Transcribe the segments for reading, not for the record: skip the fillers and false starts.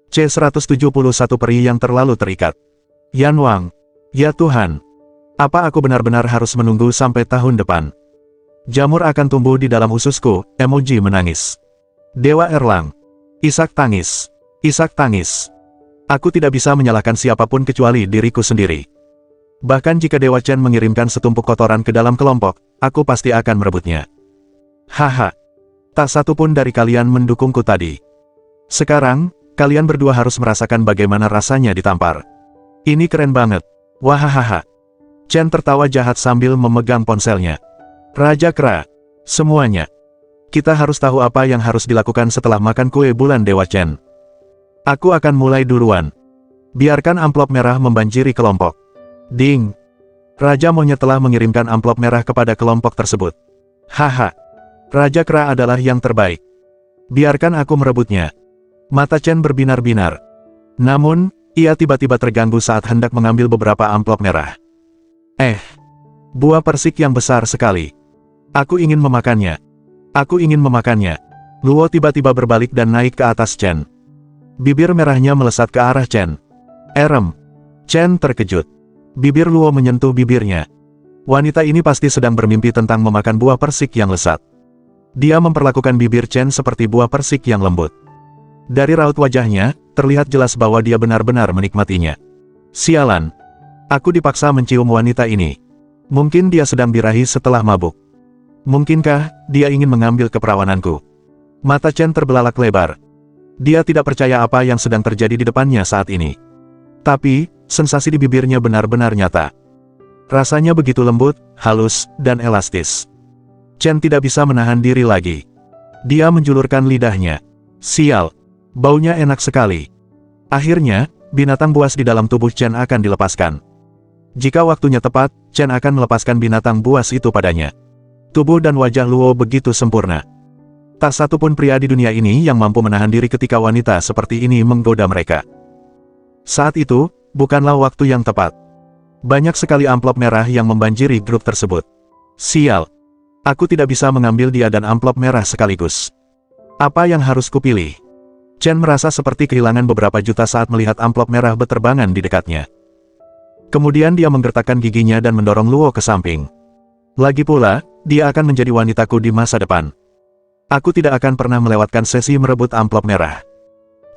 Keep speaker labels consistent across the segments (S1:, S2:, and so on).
S1: C171 peri yang terlalu terikat. Yan Wang. Ya Tuhan. Apa aku benar-benar harus menunggu sampai tahun depan? Jamur akan tumbuh di dalam ususku, emoji menangis. Dewa Erlang. Isak tangis. Isak tangis. Aku tidak bisa menyalahkan siapapun kecuali diriku sendiri. Bahkan jika Dewa Chen mengirimkan setumpuk kotoran ke dalam kelompok, aku pasti akan merebutnya. Haha. Tak satu pun dari kalian mendukungku tadi. Sekarang, kalian berdua harus merasakan bagaimana rasanya ditampar. Ini keren banget. Wahahaha. Chen tertawa jahat sambil memegang ponselnya. Raja Kera. Semuanya. Kita harus tahu apa yang harus dilakukan setelah makan kue bulan Dewa Chen. Aku akan mulai duluan. Biarkan amplop merah membanjiri kelompok. Ding. Raja Monyet telah mengirimkan amplop merah kepada kelompok tersebut. Haha. Raja Kera adalah yang terbaik. Biarkan aku merebutnya. Mata Chen berbinar-binar. Namun, ia tiba-tiba terganggu saat hendak mengambil beberapa amplop merah. Buah persik yang besar sekali. Aku ingin memakannya. Aku ingin memakannya. Luo tiba-tiba berbalik dan naik ke atas Chen. Bibir merahnya melesat ke arah Chen. Chen terkejut. Bibir Luo menyentuh bibirnya. Wanita ini pasti sedang bermimpi tentang memakan buah persik yang lezat. Dia memperlakukan bibir Chen seperti buah persik yang lembut. Dari raut wajahnya, terlihat jelas bahwa dia benar-benar menikmatinya. Sialan. Aku dipaksa mencium wanita ini. Mungkin dia sedang birahi setelah mabuk. Mungkinkah dia ingin mengambil keperawananku? Mata Chen terbelalak lebar. Dia tidak percaya apa yang sedang terjadi di depannya saat ini. Tapi, sensasi di bibirnya benar-benar nyata. Rasanya begitu lembut, halus, dan elastis. Chen tidak bisa menahan diri lagi. Dia menjulurkan lidahnya. Sial. Baunya enak sekali. Akhirnya, binatang buas di dalam tubuh Chen akan dilepaskan. Jika waktunya tepat, Chen akan melepaskan binatang buas itu padanya. Tubuh dan wajah Luo begitu sempurna. Tak satu pun pria di dunia ini yang mampu menahan diri ketika wanita seperti ini menggoda mereka. Saat itu, bukanlah waktu yang tepat. Banyak sekali amplop merah yang membanjiri grup tersebut. Sial. Aku tidak bisa mengambil dia dan amplop merah sekaligus. Apa yang harus kupilih? Chen merasa seperti kehilangan beberapa juta saat melihat amplop merah beterbangan di dekatnya. Kemudian dia menggertakkan giginya dan mendorong Luo ke samping. Lagi pula, dia akan menjadi wanitaku di masa depan. Aku tidak akan pernah melewatkan sesi merebut amplop merah.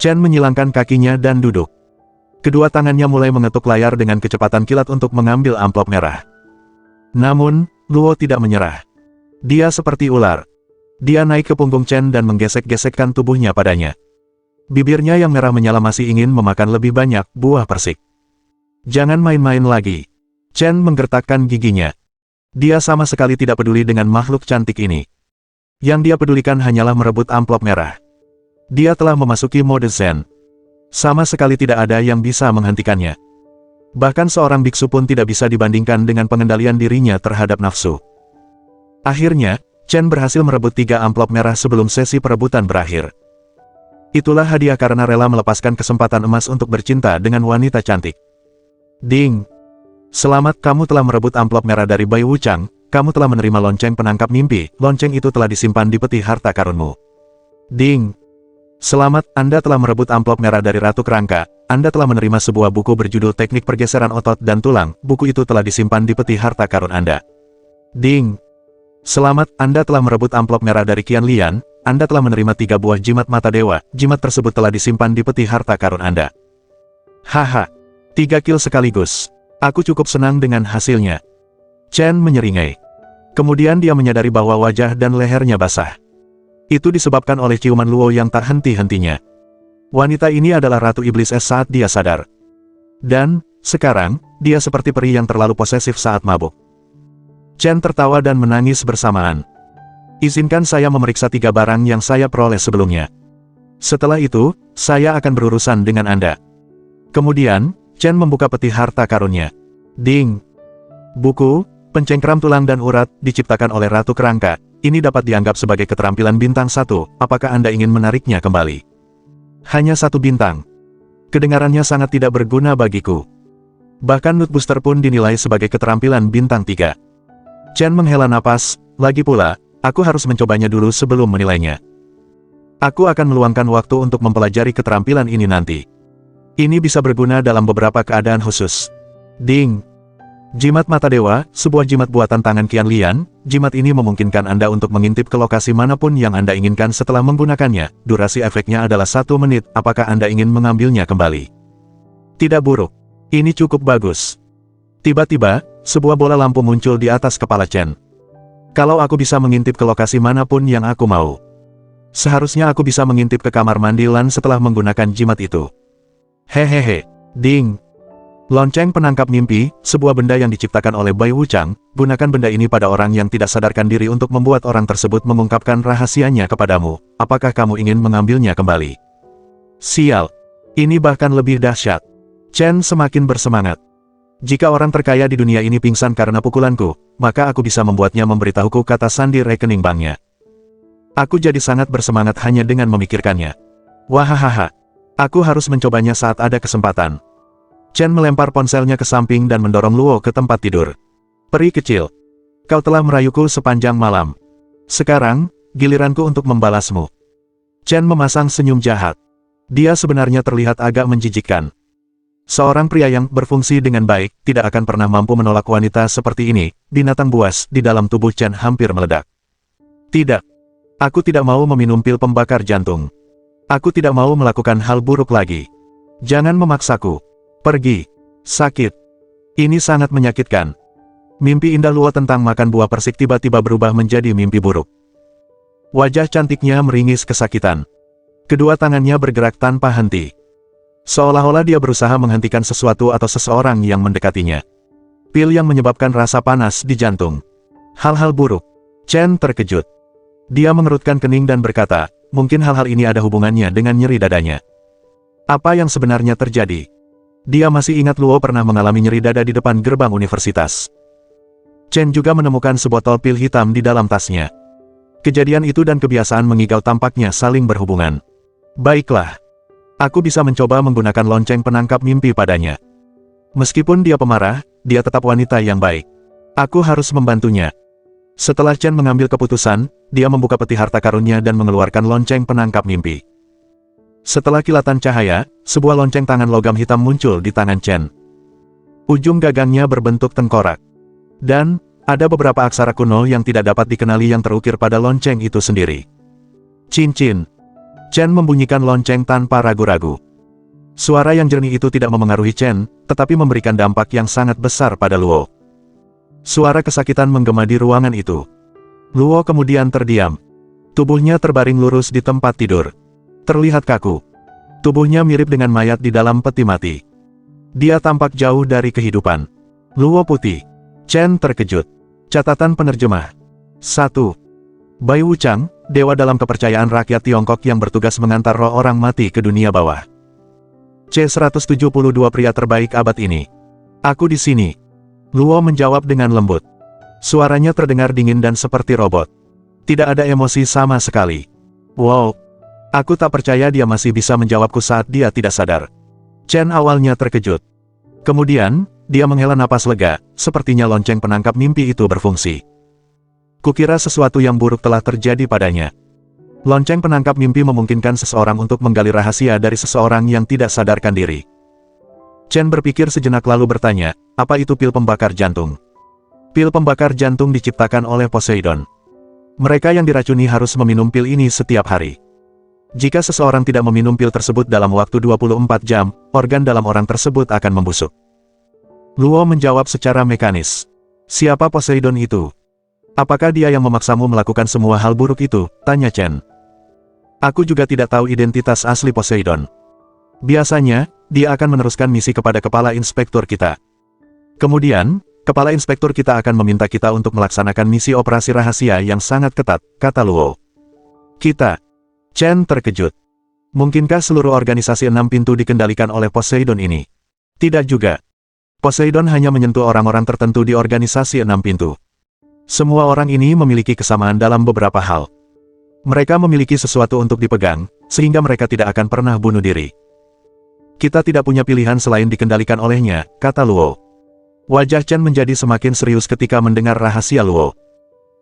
S1: Chen menyilangkan kakinya dan duduk. Kedua tangannya mulai mengetuk layar dengan kecepatan kilat untuk mengambil amplop merah. Namun, Luo tidak menyerah. Dia seperti ular. Dia naik ke punggung Chen dan menggesek-gesekkan tubuhnya padanya. Bibirnya yang merah menyala masih ingin memakan lebih banyak buah persik. Jangan main-main lagi. Chen menggertakkan giginya. Dia sama sekali tidak peduli dengan makhluk cantik ini. Yang dia pedulikan hanyalah merebut amplop merah. Dia telah memasuki mode Zen. Sama sekali tidak ada yang bisa menghentikannya. Bahkan seorang biksu pun tidak bisa dibandingkan dengan pengendalian dirinya terhadap nafsu. Akhirnya, Chen berhasil merebut 3 amplop merah sebelum sesi perebutan berakhir. Itulah hadiah karena rela melepaskan kesempatan emas untuk bercinta dengan wanita cantik. Ding! Selamat, kamu telah merebut amplop merah dari Bai Wuchang, kamu telah menerima lonceng penangkap mimpi, lonceng itu telah disimpan di peti harta karunmu. Ding! Selamat, Anda telah merebut amplop merah dari Ratu Kerangka, Anda telah menerima sebuah buku berjudul Teknik Pergeseran Otot dan Tulang, buku itu telah disimpan di peti harta karun Anda. Ding! Selamat, Anda telah merebut amplop merah dari Qian Lian, Anda telah menerima 3 buah jimat mata dewa, jimat tersebut telah disimpan di peti harta karun Anda. Haha! 3 kill sekaligus. Aku cukup senang dengan hasilnya. Chen menyeringai. Kemudian dia menyadari bahwa wajah dan lehernya basah. Itu disebabkan oleh ciuman Luo yang tak henti-hentinya. Wanita ini adalah Ratu Iblis Es saat dia sadar. Dan, sekarang, dia seperti peri yang terlalu posesif saat mabuk. Chen tertawa dan menangis bersamaan. Izinkan saya memeriksa 3 barang yang saya peroleh sebelumnya. Setelah itu, saya akan berurusan dengan Anda. Kemudian, Chen membuka peti harta karunnya. Ding! Buku, Pencengkram Tulang dan Urat, diciptakan oleh Ratu Kerangka. Ini dapat dianggap sebagai keterampilan bintang 1, apakah Anda ingin menariknya kembali? Hanya 1 bintang. Kedengarannya sangat tidak berguna bagiku. Bahkan Nut Booster pun dinilai sebagai keterampilan bintang 3. Chen menghela napas, lagi pula, aku harus mencobanya dulu sebelum menilainya. Aku akan meluangkan waktu untuk mempelajari keterampilan ini nanti. Ini bisa berguna dalam beberapa keadaan khusus. Ding! Jimat Mata Dewa, sebuah jimat buatan tangan Qian Lian. Jimat ini memungkinkan Anda untuk mengintip ke lokasi manapun yang Anda inginkan setelah menggunakannya. Durasi efeknya adalah 1 menit, apakah Anda ingin mengambilnya kembali? Tidak buruk. Ini cukup bagus. Tiba-tiba, sebuah bola lampu muncul di atas kepala Chen. Kalau aku bisa mengintip ke lokasi manapun yang aku mau, seharusnya aku bisa mengintip ke kamar mandi Lan setelah menggunakan jimat itu. Hehehe. Ding! Lonceng penangkap mimpi, sebuah benda yang diciptakan oleh Bai Wuchang. Gunakan benda ini pada orang yang tidak sadarkan diri untuk membuat orang tersebut mengungkapkan rahasianya kepadamu. Apakah kamu ingin mengambilnya kembali? Sial! Ini bahkan lebih dahsyat. Chen semakin bersemangat. Jika orang terkaya di dunia ini pingsan karena pukulanku, maka aku bisa membuatnya memberitahuku kata sandi rekening banknya. Aku jadi sangat bersemangat hanya dengan memikirkannya. Wahahaha. Aku harus mencobanya saat ada kesempatan. Chen melempar ponselnya ke samping dan mendorong Luo ke tempat tidur. Peri kecil. Kau telah merayuku sepanjang malam. Sekarang, giliranku untuk membalasmu. Chen memasang senyum jahat. Dia sebenarnya terlihat agak menjijikkan. Seorang pria yang berfungsi dengan baik, tidak akan pernah mampu menolak wanita seperti ini. Binatang buas di dalam tubuh Chen hampir meledak. Tidak. Aku tidak mau meminum pil pembakar jantung. Aku tidak mau melakukan hal buruk lagi. Jangan memaksaku. Pergi. Sakit. Ini sangat menyakitkan. Mimpi indah Luo tentang makan buah persik tiba-tiba berubah menjadi mimpi buruk. Wajah cantiknya meringis kesakitan. Kedua tangannya bergerak tanpa henti. Seolah-olah dia berusaha menghentikan sesuatu atau seseorang yang mendekatinya. Pil yang menyebabkan rasa panas di jantung. Hal-hal buruk. Chen terkejut. Dia mengerutkan kening dan berkata, mungkin hal-hal ini ada hubungannya dengan nyeri dadanya. Apa yang sebenarnya terjadi? Dia masih ingat Luo pernah mengalami nyeri dada di depan gerbang universitas. Chen juga menemukan sebotol pil hitam di dalam tasnya. Kejadian itu dan kebiasaan mengigau tampaknya saling berhubungan. Baiklah. Aku bisa mencoba menggunakan lonceng penangkap mimpi padanya. Meskipun dia pemarah, dia tetap wanita yang baik. Aku harus membantunya. Setelah Chen mengambil keputusan, dia membuka peti harta karunnya dan mengeluarkan lonceng penangkap mimpi. Setelah kilatan cahaya, sebuah lonceng tangan logam hitam muncul di tangan Chen. Ujung gagangnya berbentuk tengkorak. Dan, ada beberapa aksara kuno yang tidak dapat dikenali yang terukir pada lonceng itu sendiri. Cincin. Chen membunyikan lonceng tanpa ragu-ragu. Suara yang jernih itu tidak memengaruhi Chen, tetapi memberikan dampak yang sangat besar pada Luo. Suara kesakitan menggema di ruangan itu. Luo kemudian terdiam. Tubuhnya terbaring lurus di tempat tidur. Terlihat kaku. Tubuhnya mirip dengan mayat di dalam peti mati. Dia tampak jauh dari kehidupan. Luo putih. Chen terkejut. Catatan penerjemah. 1. Bai Wuchang, dewa dalam kepercayaan rakyat Tiongkok yang bertugas mengantar roh orang mati ke dunia bawah. C172 pria terbaik abad ini. Aku di sini. Luo menjawab dengan lembut. Suaranya terdengar dingin dan seperti robot. Tidak ada emosi sama sekali. Wow. Aku tak percaya dia masih bisa menjawabku saat dia tidak sadar. Chen awalnya terkejut. Kemudian, dia menghela napas lega, sepertinya lonceng penangkap mimpi itu berfungsi. Kukira sesuatu yang buruk telah terjadi padanya. Lonceng penangkap mimpi memungkinkan seseorang untuk menggali rahasia dari seseorang yang tidak sadarkan diri. Chen berpikir sejenak lalu bertanya, apa itu pil pembakar jantung? Pil pembakar jantung diciptakan oleh Poseidon. Mereka yang diracuni harus meminum pil ini setiap hari. Jika seseorang tidak meminum pil tersebut dalam waktu 24 jam, organ dalam orang tersebut akan membusuk. Luo menjawab secara mekanis. Siapa Poseidon itu? Apakah dia yang memaksamu melakukan semua hal buruk itu? Tanya Chen. Aku juga tidak tahu identitas asli Poseidon. Biasanya, dia akan meneruskan misi kepada kepala inspektur kita. Kemudian, kepala inspektur kita akan meminta kita untuk melaksanakan misi operasi rahasia yang sangat ketat, kata Luo. Kita. Chen terkejut. Mungkinkah seluruh organisasi 6 pintu dikendalikan oleh Poseidon ini? Tidak juga. Poseidon hanya menyentuh orang-orang tertentu di organisasi 6 pintu. Semua orang ini memiliki kesamaan dalam beberapa hal. Mereka memiliki sesuatu untuk dipegang, sehingga mereka tidak akan pernah bunuh diri. Kita tidak punya pilihan selain dikendalikan olehnya, kata Luo. Wajah Chen menjadi semakin serius ketika mendengar rahasia Luo.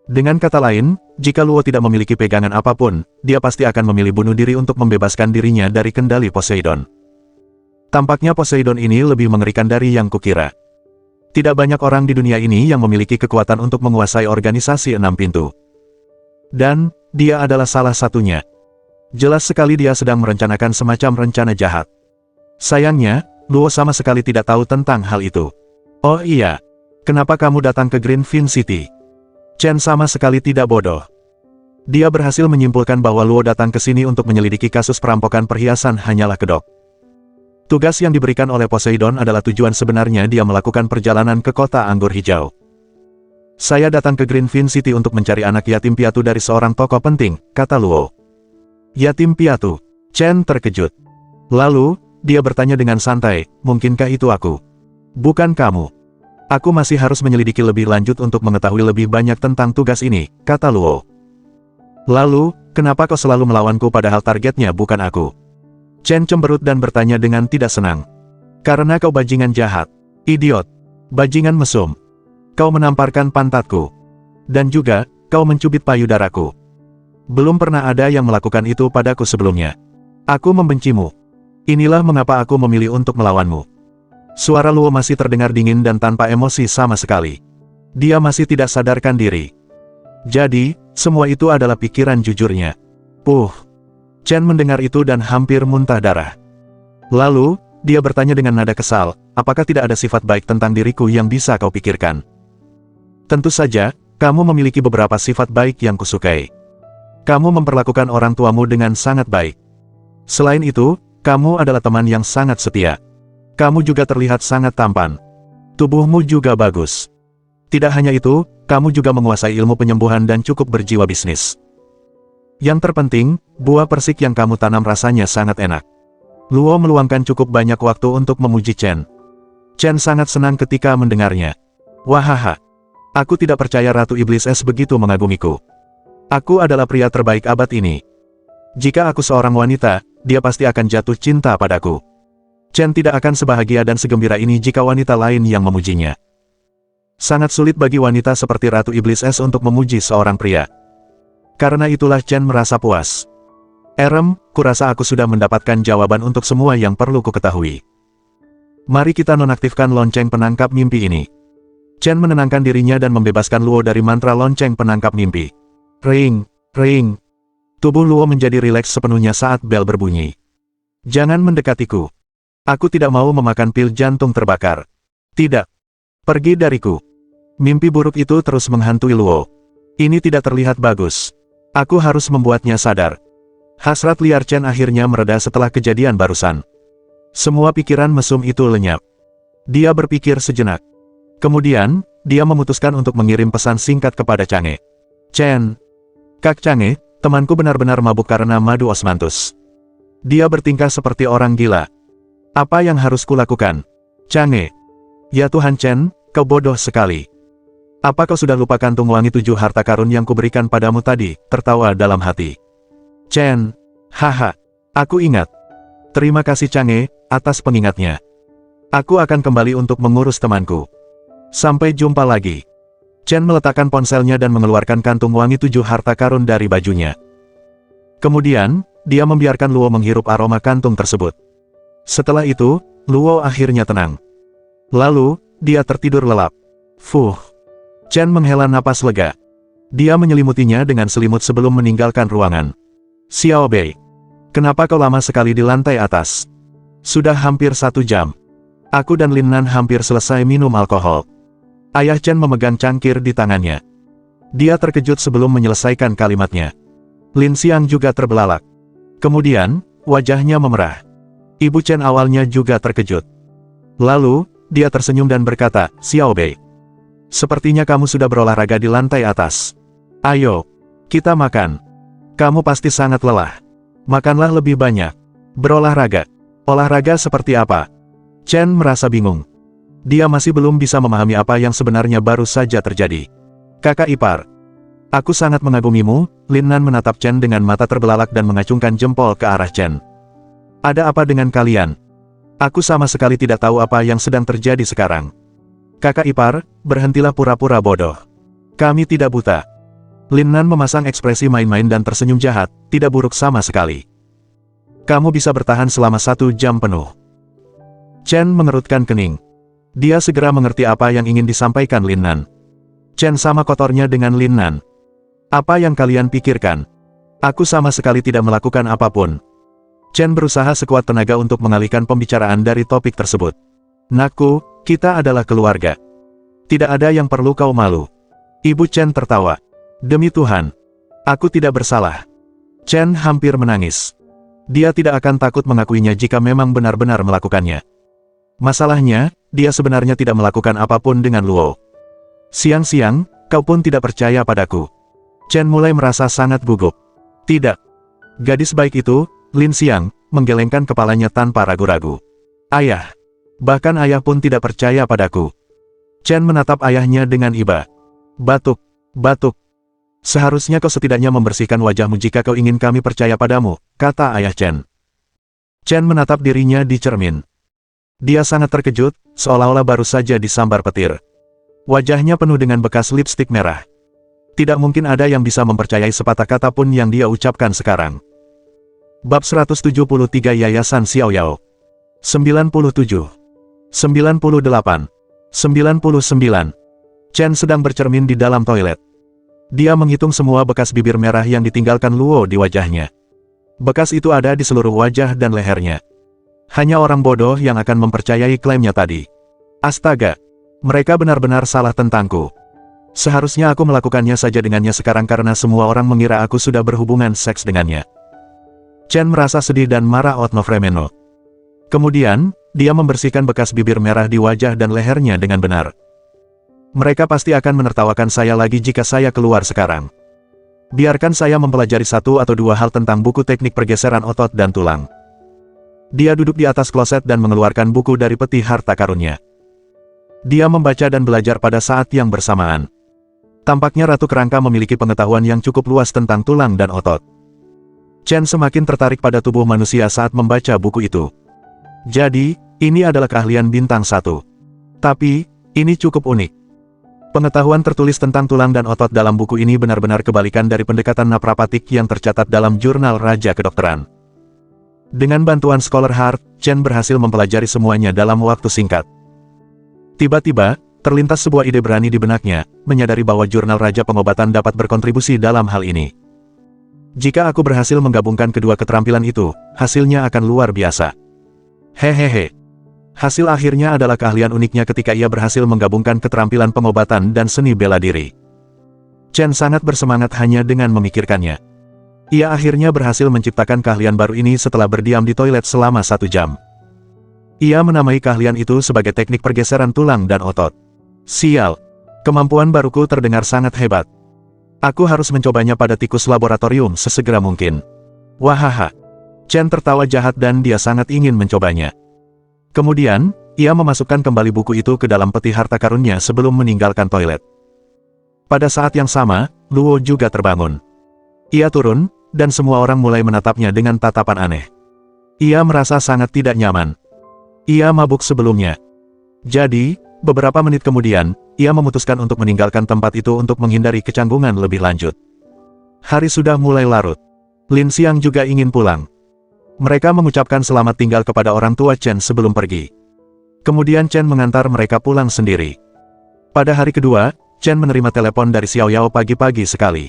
S1: Dengan kata lain, jika Luo tidak memiliki pegangan apapun, dia pasti akan memilih bunuh diri untuk membebaskan dirinya dari kendali Poseidon. Tampaknya Poseidon ini lebih mengerikan dari yang kukira. Tidak banyak orang di dunia ini yang memiliki kekuatan untuk menguasai organisasi 6 pintu. Dan, dia adalah salah satunya. Jelas sekali dia sedang merencanakan semacam rencana jahat. Sayangnya, Luo sama sekali tidak tahu tentang hal itu. Oh iya, kenapa kamu datang ke Greenfin City? Chen sama sekali tidak bodoh. Dia berhasil menyimpulkan bahwa Luo datang ke sini untuk menyelidiki kasus perampokan perhiasan hanyalah kedok. Tugas yang diberikan oleh Poseidon adalah tujuan sebenarnya dia melakukan perjalanan ke kota anggur hijau. Saya datang ke Greenfin City untuk mencari anak yatim piatu dari seorang tokoh penting, kata Luo. Yatim piatu? Chen terkejut. Lalu, dia bertanya dengan santai, mungkinkah itu aku? Bukan kamu. Aku masih harus menyelidiki lebih lanjut untuk mengetahui lebih banyak tentang tugas ini, kata Luo. Lalu, kenapa kau selalu melawanku padahal targetnya bukan aku? Chen cemberut dan bertanya dengan tidak senang. Karena kau bajingan jahat. Idiot. Bajingan mesum. Kau menamparkan pantatku. Dan juga, kau mencubit payudaraku. Belum pernah ada yang melakukan itu padaku sebelumnya. Aku membencimu. Inilah mengapa aku memilih untuk melawanmu. Suara Luo masih terdengar dingin dan tanpa emosi sama sekali. Dia masih tidak sadarkan diri. Jadi, semua itu adalah pikiran jujurnya. Chen mendengar itu dan hampir muntah darah. Lalu, dia bertanya dengan nada kesal, apakah tidak ada sifat baik tentang diriku yang bisa kau pikirkan? Tentu saja, kamu memiliki beberapa sifat baik yang kusukai. Kamu memperlakukan orang tuamu dengan sangat baik. Selain itu, kamu adalah teman yang sangat setia. Kamu juga terlihat sangat tampan. Tubuhmu juga bagus. Tidak hanya itu, kamu juga menguasai ilmu penyembuhan dan cukup berjiwa bisnis. Yang terpenting, buah persik yang kamu tanam rasanya sangat enak. Luo meluangkan cukup banyak waktu untuk memuji Chen. Chen sangat senang ketika mendengarnya. Wahaha. Aku tidak percaya Ratu Iblis Es begitu mengagumiku. Aku adalah pria terbaik abad ini. Jika aku seorang wanita, dia pasti akan jatuh cinta padaku. Chen tidak akan sebahagia dan segembira ini jika wanita lain yang memujinya. Sangat sulit bagi wanita seperti Ratu Iblis Es untuk memuji seorang pria. Karena itulah Chen merasa puas. Kurasa aku sudah mendapatkan jawaban untuk semua yang perlu kuketahui. Mari kita nonaktifkan lonceng penangkap mimpi ini. Chen menenangkan dirinya dan membebaskan Luo dari mantra lonceng penangkap mimpi. Ring, ring. Tubuh Luo menjadi rileks sepenuhnya saat bel berbunyi. Jangan mendekatiku. Aku tidak mau memakan pil jantung terbakar. Tidak. Pergi dariku. Mimpi buruk itu terus menghantui Luo. Ini tidak terlihat bagus. Aku harus membuatnya sadar. Hasrat liar Chen akhirnya mereda setelah kejadian barusan. Semua pikiran mesum itu lenyap. Dia berpikir sejenak. Kemudian, dia memutuskan untuk mengirim pesan singkat kepada Chang'e. Chen. Kak Chang'e, temanku benar-benar mabuk karena madu osmanthus. Dia bertingkah seperti orang gila. Apa yang harus kulakukan? Chang'e. Ya Tuhan Chen, kau bodoh sekali. Apa kau sudah lupa kantung wangi 7 harta karun yang kuberikan padamu tadi? Tertawa dalam hati. Chen. Haha. Aku ingat. Terima kasih Chang'e, atas pengingatnya. Aku akan kembali untuk mengurus temanku. Sampai jumpa lagi. Chen meletakkan ponselnya dan mengeluarkan kantung wangi 7 harta karun dari bajunya. Kemudian, dia membiarkan Luo menghirup aroma kantung tersebut. Setelah itu, Luo akhirnya tenang. Lalu, dia tertidur lelap. Chen menghela napas lega. Dia menyelimutinya dengan selimut sebelum meninggalkan ruangan. Xiao Bei. Kenapa kau lama sekali di lantai atas? Sudah hampir 1 jam. Aku dan Lin Nan hampir selesai minum alkohol. Ayah Chen memegang cangkir di tangannya. Dia terkejut sebelum menyelesaikan kalimatnya. Lin Xiang juga terbelalak. Kemudian, wajahnya memerah. Ibu Chen awalnya juga terkejut. Lalu, dia tersenyum dan berkata, Xiao Bei. Sepertinya kamu sudah berolahraga di lantai atas. Ayo, kita makan. Kamu pasti sangat lelah. Makanlah lebih banyak. Berolahraga. Olahraga seperti apa? Chen merasa bingung. Dia masih belum bisa memahami apa yang sebenarnya baru saja terjadi. Kakak ipar. Aku sangat mengagumimu. Lin Nan menatap Chen dengan mata terbelalak dan mengacungkan jempol ke arah Chen. Ada apa dengan kalian? Aku sama sekali tidak tahu apa yang sedang terjadi sekarang. Kakak ipar, berhentilah pura-pura bodoh. Kami tidak buta. Lin Nan memasang ekspresi main-main dan tersenyum jahat, tidak buruk sama sekali. Kamu bisa bertahan selama 1 jam penuh. Chen mengerutkan kening. Dia segera mengerti apa yang ingin disampaikan Lin Nan. Chen sama kotornya dengan Lin Nan. Apa yang kalian pikirkan? Aku sama sekali tidak melakukan apapun. Chen berusaha sekuat tenaga untuk mengalihkan pembicaraan dari topik tersebut. Nakku, kita adalah keluarga. Tidak ada yang perlu kau malu. Ibu Chen tertawa. Demi Tuhan, aku tidak bersalah. Chen hampir menangis. Dia tidak akan takut mengakuinya jika memang benar-benar melakukannya. Masalahnya, dia sebenarnya tidak melakukan apapun dengan Luo. Siang-siang, kau pun tidak percaya padaku. Chen mulai merasa sangat gugup. Tidak. Gadis baik itu, Lin Xiang, menggelengkan kepalanya tanpa ragu-ragu. Ayah. Bahkan ayah pun tidak percaya padaku. Chen menatap ayahnya dengan iba. Batuk. Batuk. Seharusnya kau setidaknya membersihkan wajahmu jika kau ingin kami percaya padamu, kata ayah Chen. Chen menatap dirinya di cermin. Dia sangat terkejut, seolah-olah baru saja disambar petir. Wajahnya penuh dengan bekas lipstik merah. Tidak mungkin ada yang bisa mempercayai sepatah kata pun yang dia ucapkan sekarang. Bab 173 Yayasan Xiaoyao 97 98 99 Chen sedang bercermin di dalam toilet. Dia menghitung semua bekas bibir merah yang ditinggalkan Luo di wajahnya. Bekas itu ada di seluruh wajah dan lehernya. Hanya orang bodoh yang akan mempercayai klaimnya tadi. Astaga, mereka benar-benar salah tentangku. Seharusnya aku melakukannya saja dengannya sekarang karena semua orang mengira aku sudah berhubungan seks dengannya. Chen merasa sedih dan marah outno-fremeno. Kemudian, dia membersihkan bekas bibir merah di wajah dan lehernya dengan benar. Mereka pasti akan menertawakan saya lagi jika saya keluar sekarang. Biarkan saya mempelajari 1 atau 2 hal tentang buku teknik pergeseran otot dan tulang. Dia duduk di atas kloset dan mengeluarkan buku dari peti harta karunnya. Dia membaca dan belajar pada saat yang bersamaan. Tampaknya Ratu Kerangka memiliki pengetahuan yang cukup luas tentang tulang dan otot. Chen semakin tertarik pada tubuh manusia saat membaca buku itu. Jadi, ini adalah keahlian bintang 1. Tapi, ini cukup unik. Pengetahuan tertulis tentang tulang dan otot dalam buku ini benar-benar kebalikan dari pendekatan naprapatik yang tercatat dalam jurnal Raja Kedokteran. Dengan bantuan Scholar Heart, Chen berhasil mempelajari semuanya dalam waktu singkat. Tiba-tiba, terlintas sebuah ide berani di benaknya, menyadari bahwa jurnal Raja Pengobatan dapat berkontribusi dalam hal ini. Jika aku berhasil menggabungkan kedua keterampilan itu, hasilnya akan luar biasa. Hehehe. Hasil akhirnya adalah keahlian uniknya ketika ia berhasil menggabungkan keterampilan pengobatan dan seni bela diri. Chen sangat bersemangat hanya dengan memikirkannya. Ia akhirnya berhasil menciptakan keahlian baru ini setelah berdiam di toilet selama 1 jam. Ia menamai keahlian itu sebagai teknik pergeseran tulang dan otot. Sial, kemampuan baruku terdengar sangat hebat. Aku harus mencobanya pada tikus laboratorium sesegera mungkin. Wahaha. Chen tertawa jahat dan dia sangat ingin mencobanya. Kemudian, ia memasukkan kembali buku itu ke dalam peti harta karunnya sebelum meninggalkan toilet. Pada saat yang sama, Luo juga terbangun. Ia turun, dan semua orang mulai menatapnya dengan tatapan aneh. Ia merasa sangat tidak nyaman. Ia mabuk sebelumnya. Jadi, beberapa menit kemudian, ia memutuskan untuk meninggalkan tempat itu untuk menghindari kecanggungan lebih lanjut. Hari sudah mulai larut. Lin Xiang juga ingin pulang. Mereka mengucapkan selamat tinggal kepada orang tua Chen sebelum pergi. Kemudian Chen mengantar mereka pulang sendiri. Pada hari kedua, Chen menerima telepon dari Xiaoyao pagi-pagi sekali.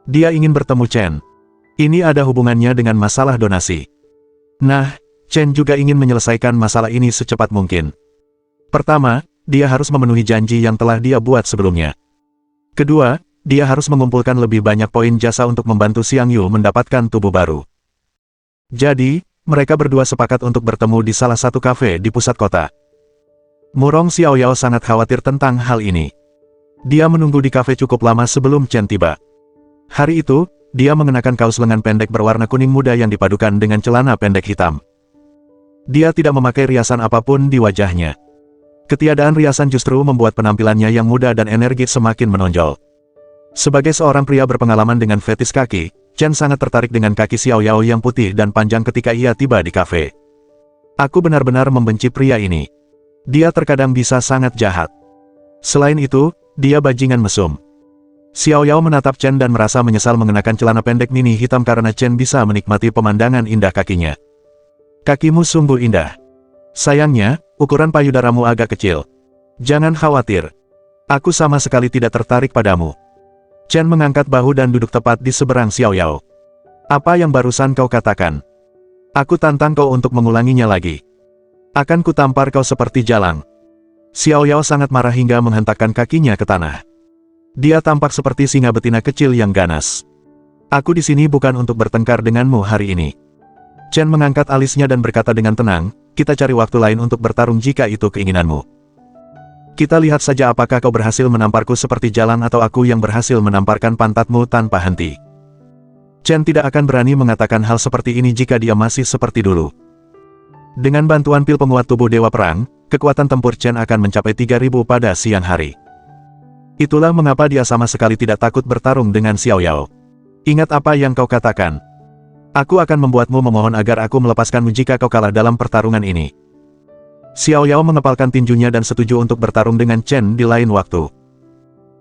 S1: Dia ingin bertemu Chen. Ini ada hubungannya dengan masalah donasi. Nah, Chen juga ingin menyelesaikan masalah ini secepat mungkin. Pertama, dia harus memenuhi janji yang telah dia buat sebelumnya. Kedua, dia harus mengumpulkan lebih banyak poin jasa untuk membantu Xiang Yu mendapatkan tubuh baru. Jadi, mereka berdua sepakat untuk bertemu di salah satu kafe di pusat kota. Murong Xiaoyao sangat khawatir tentang hal ini. Dia menunggu di kafe cukup lama sebelum Chen tiba. Hari itu, dia mengenakan kaos lengan pendek berwarna kuning muda yang dipadukan dengan celana pendek hitam. Dia tidak memakai riasan apapun di wajahnya. Ketiadaan riasan justru membuat penampilannya yang muda dan energik semakin menonjol. Sebagai seorang pria berpengalaman dengan fetis kaki, Chen sangat tertarik dengan kaki Xiaoyao yang putih dan panjang ketika ia tiba di kafe. Aku benar-benar membenci pria ini. Dia terkadang bisa sangat jahat. Selain itu, dia bajingan mesum. Xiao Yao menatap Chen dan merasa menyesal mengenakan celana pendek mini hitam karena Chen bisa menikmati pemandangan indah kakinya. Kakimu sungguh indah. Sayangnya, ukuran payudaramu agak kecil. Jangan khawatir. Aku sama sekali tidak tertarik padamu. Chen mengangkat bahu dan duduk tepat di seberang Xiao Yao. Apa yang barusan kau katakan? Aku tantang kau untuk mengulanginya lagi. Akan kutampar kau seperti jalang. Xiao Yao sangat marah hingga menghentakkan kakinya ke tanah. Dia tampak seperti singa betina kecil yang ganas. Aku di sini bukan untuk bertengkar denganmu hari ini. Chen mengangkat alisnya dan berkata dengan tenang, kita cari waktu lain untuk bertarung jika itu keinginanmu. Kita lihat saja apakah kau berhasil menamparku seperti jalang atau aku yang berhasil menamparkan pantatmu tanpa henti. Chen tidak akan berani mengatakan hal seperti ini jika dia masih seperti dulu. Dengan bantuan pil penguat tubuh Dewa Perang, kekuatan tempur Chen akan mencapai 3000 pada siang hari. Itulah mengapa dia sama sekali tidak takut bertarung dengan Xiao Yao. Ingat apa yang kau katakan. Aku akan membuatmu memohon agar aku melepaskanmu jika kau kalah dalam pertarungan ini. Xiao Yao mengepalkan tinjunya dan setuju untuk bertarung dengan Chen di lain waktu.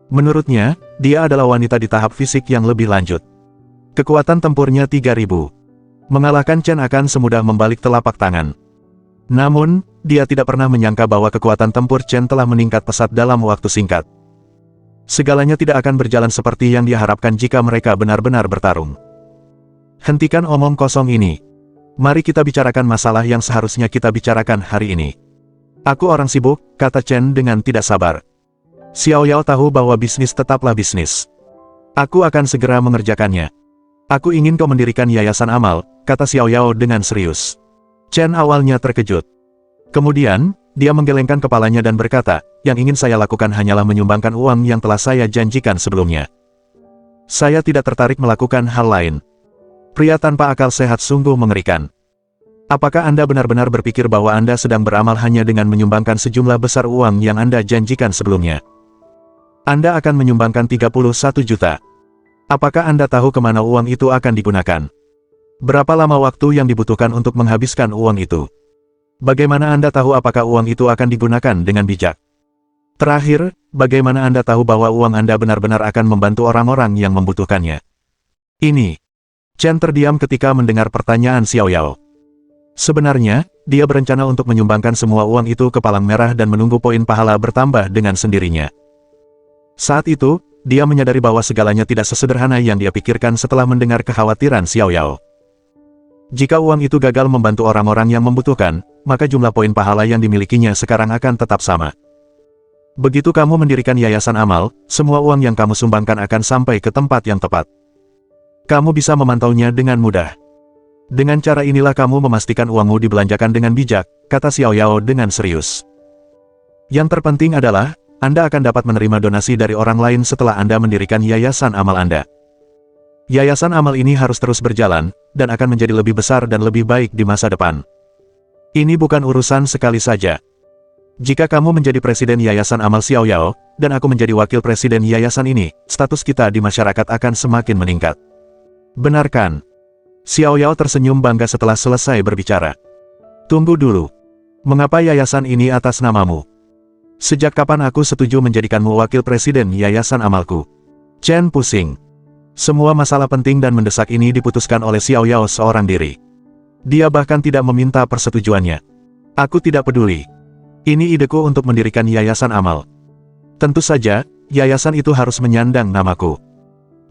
S1: Menurutnya, dia adalah wanita di tahap fisik yang lebih lanjut. Kekuatan tempurnya 3000. Mengalahkan Chen akan semudah membalik telapak tangan. Namun, dia tidak pernah menyangka bahwa kekuatan tempur Chen telah meningkat pesat dalam waktu singkat. Segalanya tidak akan berjalan seperti yang dia harapkan jika mereka benar-benar bertarung. Hentikan omong kosong ini. Mari kita bicarakan masalah yang seharusnya kita bicarakan hari ini. Aku orang sibuk, kata Chen dengan tidak sabar. Xiao Yao tahu bahwa bisnis tetaplah bisnis. Aku akan segera mengerjakannya. Aku ingin kau mendirikan yayasan amal, kata Xiao Yao dengan serius. Chen awalnya terkejut. Kemudian, dia menggelengkan kepalanya dan berkata, yang ingin saya lakukan hanyalah menyumbangkan uang yang telah saya janjikan sebelumnya. Saya tidak tertarik melakukan hal lain. Pria tanpa akal sehat sungguh mengerikan. Apakah Anda benar-benar berpikir bahwa Anda sedang beramal hanya dengan menyumbangkan sejumlah besar uang yang Anda janjikan sebelumnya? Anda akan menyumbangkan 31 juta. Apakah Anda tahu kemana uang itu akan digunakan? Berapa lama waktu yang dibutuhkan untuk menghabiskan uang itu? Bagaimana Anda tahu apakah uang itu akan digunakan dengan bijak? Terakhir, bagaimana Anda tahu bahwa uang Anda benar-benar akan membantu orang-orang yang membutuhkannya? Ini. Chen terdiam ketika mendengar pertanyaan Xiao Yao. Sebenarnya, dia berencana untuk menyumbangkan semua uang itu ke Palang Merah dan menunggu poin pahala bertambah dengan sendirinya. Saat itu, dia menyadari bahwa segalanya tidak sesederhana yang dia pikirkan setelah mendengar kekhawatiran Xiao Yao. Jika uang itu gagal membantu orang-orang yang membutuhkan, maka jumlah poin pahala yang dimilikinya sekarang akan tetap sama. Begitu kamu mendirikan yayasan amal, semua uang yang kamu sumbangkan akan sampai ke tempat yang tepat. Kamu bisa memantaunya dengan mudah. Dengan cara inilah kamu memastikan uangmu dibelanjakan dengan bijak, kata Xiao Yao dengan serius. Yang terpenting adalah, Anda akan dapat menerima donasi dari orang lain setelah Anda mendirikan yayasan amal Anda. Yayasan amal ini harus terus berjalan, dan akan menjadi lebih besar dan lebih baik di masa depan. Ini bukan urusan sekali saja. Jika kamu menjadi presiden yayasan amal Xiao Yao, dan aku menjadi wakil presiden yayasan ini, status kita di masyarakat akan semakin meningkat. Benarkan? Xiao Yao tersenyum bangga setelah selesai berbicara. Tunggu dulu. Mengapa yayasan ini atas namamu? Sejak kapan aku setuju menjadikanmu wakil presiden yayasan amalku? Chen pusing. Semua masalah penting dan mendesak ini diputuskan oleh Xiao Yao seorang diri. Dia bahkan tidak meminta persetujuannya. Aku tidak peduli. Ini ideku untuk mendirikan yayasan amal. Tentu saja, yayasan itu harus menyandang namaku.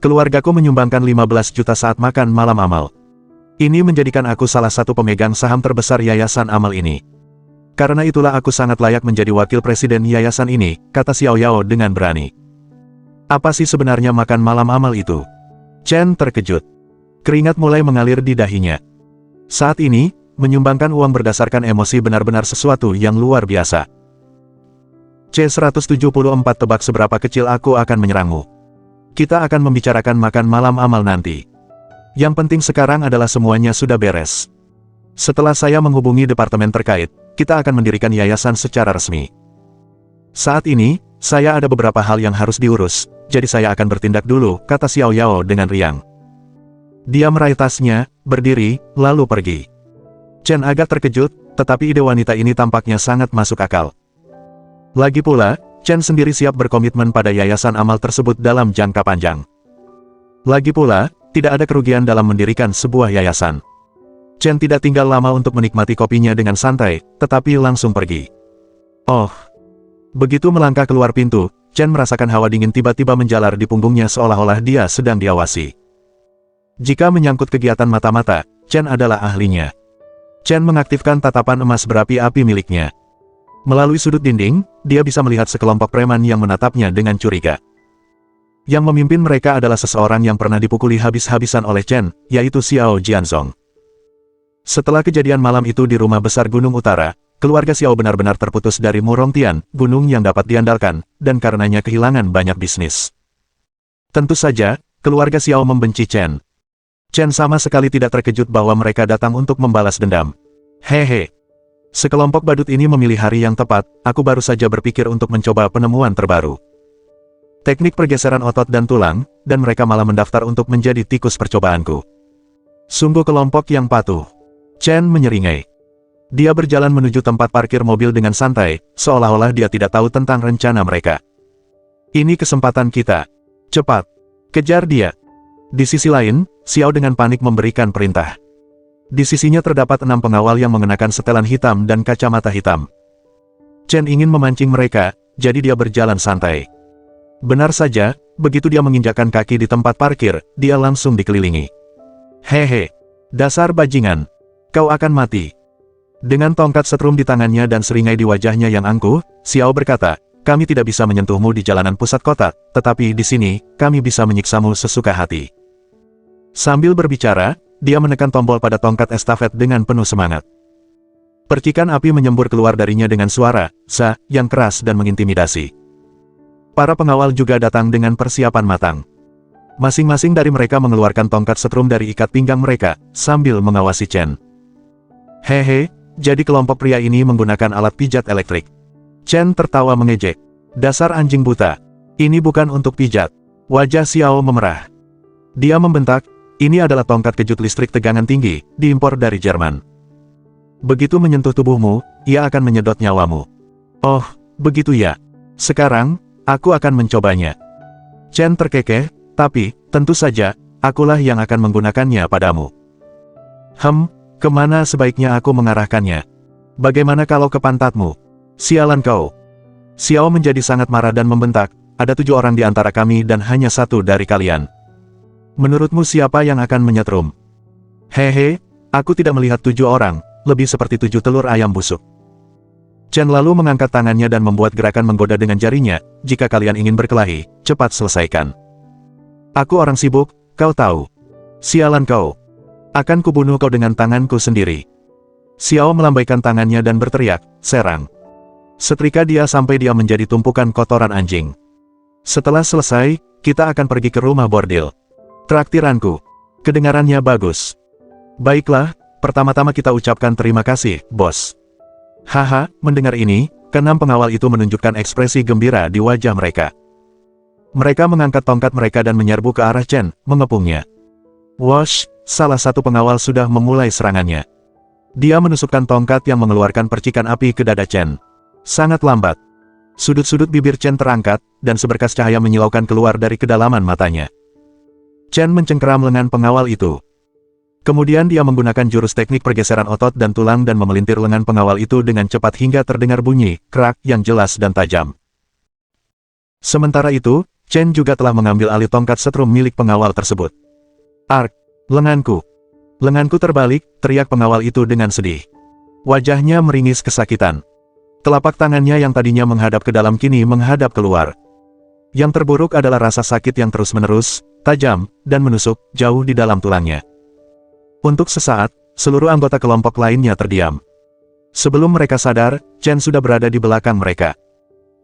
S1: Keluargaku menyumbangkan 15 juta saat makan malam amal. Ini menjadikan aku salah satu pemegang saham terbesar yayasan amal ini. Karena itulah aku sangat layak menjadi wakil presiden yayasan ini, kata Xiao Yao dengan berani. Apa sih sebenarnya makan malam amal itu? Chen terkejut. Keringat mulai mengalir di dahinya. Saat ini, menyumbangkan uang berdasarkan emosi benar-benar sesuatu yang luar biasa. C-174 tebak seberapa kecil aku akan menyerangmu. Kita akan membicarakan makan malam amal nanti. Yang penting sekarang adalah semuanya sudah beres. Setelah saya menghubungi departemen terkait, kita akan mendirikan yayasan secara resmi. Saat ini, saya ada beberapa hal yang harus diurus, jadi saya akan bertindak dulu, kata Xiao Yao dengan riang. Dia meraih tasnya, berdiri, lalu pergi. Chen agak terkejut, tetapi ide wanita ini tampaknya sangat masuk akal. Lagi pula, Chen sendiri siap berkomitmen pada yayasan amal tersebut dalam jangka panjang. Lagi pula, tidak ada kerugian dalam mendirikan sebuah yayasan. Chen tidak tinggal lama untuk menikmati kopinya dengan santai, tetapi langsung pergi. Oh. Begitu melangkah keluar pintu, Chen merasakan hawa dingin tiba-tiba menjalar di punggungnya seolah-olah dia sedang diawasi. Jika menyangkut kegiatan mata-mata, Chen adalah ahlinya. Chen mengaktifkan tatapan emas berapi-api miliknya. Melalui sudut dinding, dia bisa melihat sekelompok preman yang menatapnya dengan curiga. Yang memimpin mereka adalah seseorang yang pernah dipukuli habis-habisan oleh Chen, yaitu Xiao Jianzong. Setelah kejadian malam itu di rumah besar Gunung Utara, keluarga Xiao benar-benar terputus dari Murongtian, gunung yang dapat diandalkan, dan karenanya kehilangan banyak bisnis. Tentu saja, keluarga Xiao membenci Chen. Chen sama sekali tidak terkejut bahwa mereka datang untuk membalas dendam. Hehe. Sekelompok badut ini memilih hari yang tepat, aku baru saja berpikir untuk mencoba penemuan terbaru. Teknik pergeseran otot dan tulang, dan mereka malah mendaftar untuk menjadi tikus percobaanku. Sungguh kelompok yang patuh. Chen menyeringai. Dia berjalan menuju tempat parkir mobil dengan santai, seolah-olah dia tidak tahu tentang rencana mereka. Ini kesempatan kita. Cepat. Kejar dia. Di sisi lain, Xiao dengan panik memberikan perintah. Di sisinya terdapat 6 pengawal yang mengenakan setelan hitam dan kacamata hitam. Chen ingin memancing mereka, jadi dia berjalan santai. Benar saja, begitu dia menginjakkan kaki di tempat parkir, dia langsung dikelilingi. Hehe. Dasar bajingan. Kau akan mati. Dengan tongkat setrum di tangannya dan seringai di wajahnya yang angkuh, Xiao berkata, kami tidak bisa menyentuhmu di jalanan pusat kota, tetapi di sini, kami bisa menyiksamu sesuka hati. Sambil berbicara, dia menekan tombol pada tongkat estafet dengan penuh semangat. Percikan api menyembur keluar darinya dengan suara, "Sa", yang keras dan mengintimidasi. Para pengawal juga datang dengan persiapan matang. Masing-masing dari mereka mengeluarkan tongkat setrum dari ikat pinggang mereka, sambil mengawasi Chen. Hehe, jadi kelompok pria ini menggunakan alat pijat elektrik. Chen tertawa mengejek. Dasar anjing buta. Ini bukan untuk pijat. Wajah Xiao memerah. Dia membentak, ini adalah tongkat kejut listrik tegangan tinggi, diimpor dari Jerman. Begitu menyentuh tubuhmu, ia akan menyedot nyawamu. Oh, begitu ya. Sekarang, aku akan mencobanya. Chen terkekeh, tapi, tentu saja, akulah yang akan menggunakannya padamu. Kemana sebaiknya aku mengarahkannya? Bagaimana kalau ke pantatmu? Sialan kau. Xiao menjadi sangat marah dan membentak, ada 7 orang di antara kami dan hanya 1 dari kalian. Menurutmu siapa yang akan menyetrum? Hehe, aku tidak melihat 7 orang, lebih seperti 7 telur ayam busuk. Chen lalu mengangkat tangannya dan membuat gerakan menggoda dengan jarinya, jika kalian ingin berkelahi, cepat selesaikan. Aku orang sibuk, kau tahu. Sialan kau. Akan kubunuh kau dengan tanganku sendiri. Xiao melambaikan tangannya dan berteriak, serang. Setrika dia sampai dia menjadi tumpukan kotoran anjing. Setelah selesai, kita akan pergi ke rumah bordil. Traktiranku. Kedengarannya bagus. Baiklah, pertama-tama kita ucapkan terima kasih, bos. Haha, mendengar ini, ke-6 pengawal itu menunjukkan ekspresi gembira di wajah mereka. Mereka mengangkat tongkat mereka dan menyerbu ke arah Chen, mengepungnya. Wosh! Salah satu pengawal sudah memulai serangannya. Dia menusukkan tongkat yang mengeluarkan percikan api ke dada Chen. Sangat lambat. Sudut-sudut bibir Chen terangkat, dan seberkas cahaya menyilaukan keluar dari kedalaman matanya. Chen mencengkeram lengan pengawal itu. Kemudian dia menggunakan jurus teknik pergeseran otot dan tulang dan memelintir lengan pengawal itu dengan cepat hingga terdengar bunyi, krak, yang jelas dan tajam. Sementara itu, Chen juga telah mengambil alih tongkat setrum milik pengawal tersebut. Ark! Lenganku. Lenganku terbalik, teriak pengawal itu dengan sedih. Wajahnya meringis kesakitan. Telapak tangannya yang tadinya menghadap ke dalam kini menghadap keluar. Yang terburuk adalah rasa sakit yang terus-menerus, tajam, dan menusuk, jauh di dalam tulangnya. Untuk sesaat, seluruh anggota kelompok lainnya terdiam. Sebelum mereka sadar, Chen sudah berada di belakang mereka.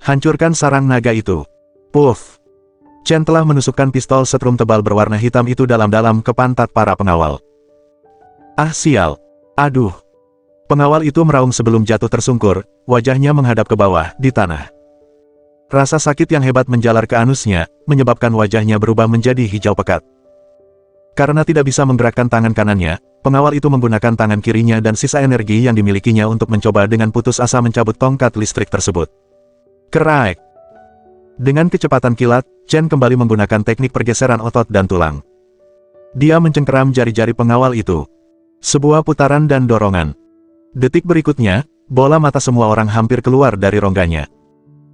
S1: Hancurkan sarang naga itu. Puff! Chen telah menusukkan pistol setrum tebal berwarna hitam itu dalam-dalam ke pantat para pengawal. Ah sial! Aduh! Pengawal itu meraung sebelum jatuh tersungkur, wajahnya menghadap ke bawah, di tanah. Rasa sakit yang hebat menjalar ke anusnya, menyebabkan wajahnya berubah menjadi hijau pekat. Karena tidak bisa menggerakkan tangan kanannya, pengawal itu menggunakan tangan kirinya dan sisa energi yang dimilikinya untuk mencoba dengan putus asa mencabut tongkat listrik tersebut. Kerak! Dengan kecepatan kilat, Chen kembali menggunakan teknik pergeseran otot dan tulang. Dia mencengkeram jari-jari pengawal itu. Sebuah putaran dan dorongan. Detik berikutnya, bola mata semua orang hampir keluar dari rongganya.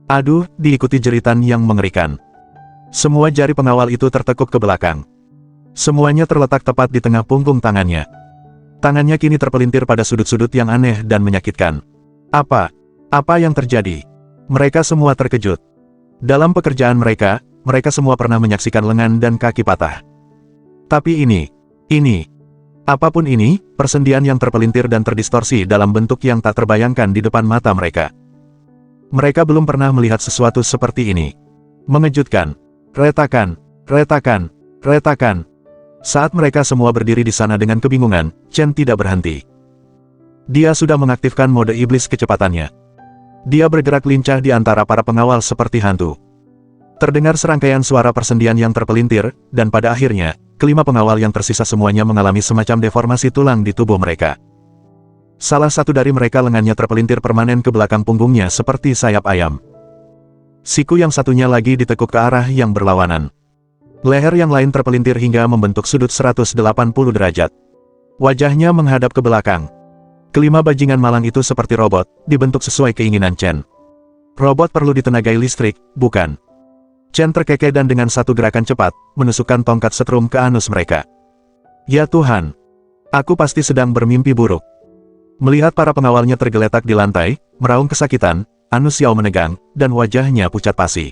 S1: Aduh, diikuti jeritan yang mengerikan. Semua jari pengawal itu tertekuk ke belakang. Semuanya terletak tepat di tengah punggung tangannya. Tangannya kini terpelintir pada sudut-sudut yang aneh dan menyakitkan. Apa yang terjadi? Mereka semua terkejut. Dalam pekerjaan mereka semua pernah menyaksikan lengan dan kaki patah. Tapi ini, apapun ini, persendian yang terpelintir dan terdistorsi dalam bentuk yang tak terbayangkan di depan mata mereka. Mereka belum pernah melihat sesuatu seperti ini. Mengejutkan. Retakan. Saat mereka semua berdiri di sana dengan kebingungan, Chen tidak berhenti. Dia sudah mengaktifkan mode iblis kecepatannya. Dia bergerak lincah di antara para pengawal seperti hantu. Terdengar serangkaian suara persendian yang terpelintir, dan pada akhirnya, kelima pengawal yang tersisa semuanya mengalami semacam deformasi tulang di tubuh mereka. Salah satu dari mereka lengannya terpelintir permanen ke belakang punggungnya seperti sayap ayam. Siku yang satunya lagi ditekuk ke arah yang berlawanan. Leher yang lain terpelintir hingga membentuk sudut 180 derajat. Wajahnya menghadap ke belakang. Kelima bajingan malang itu seperti robot, dibentuk sesuai keinginan Chen. Robot perlu ditenagai listrik, bukan? Chen terkekeh dan dengan satu gerakan cepat, menusukkan tongkat setrum ke anus mereka. Ya Tuhan! Aku pasti sedang bermimpi buruk. Melihat para pengawalnya tergeletak di lantai, meraung kesakitan, anus Xiao menegang, dan wajahnya pucat pasi.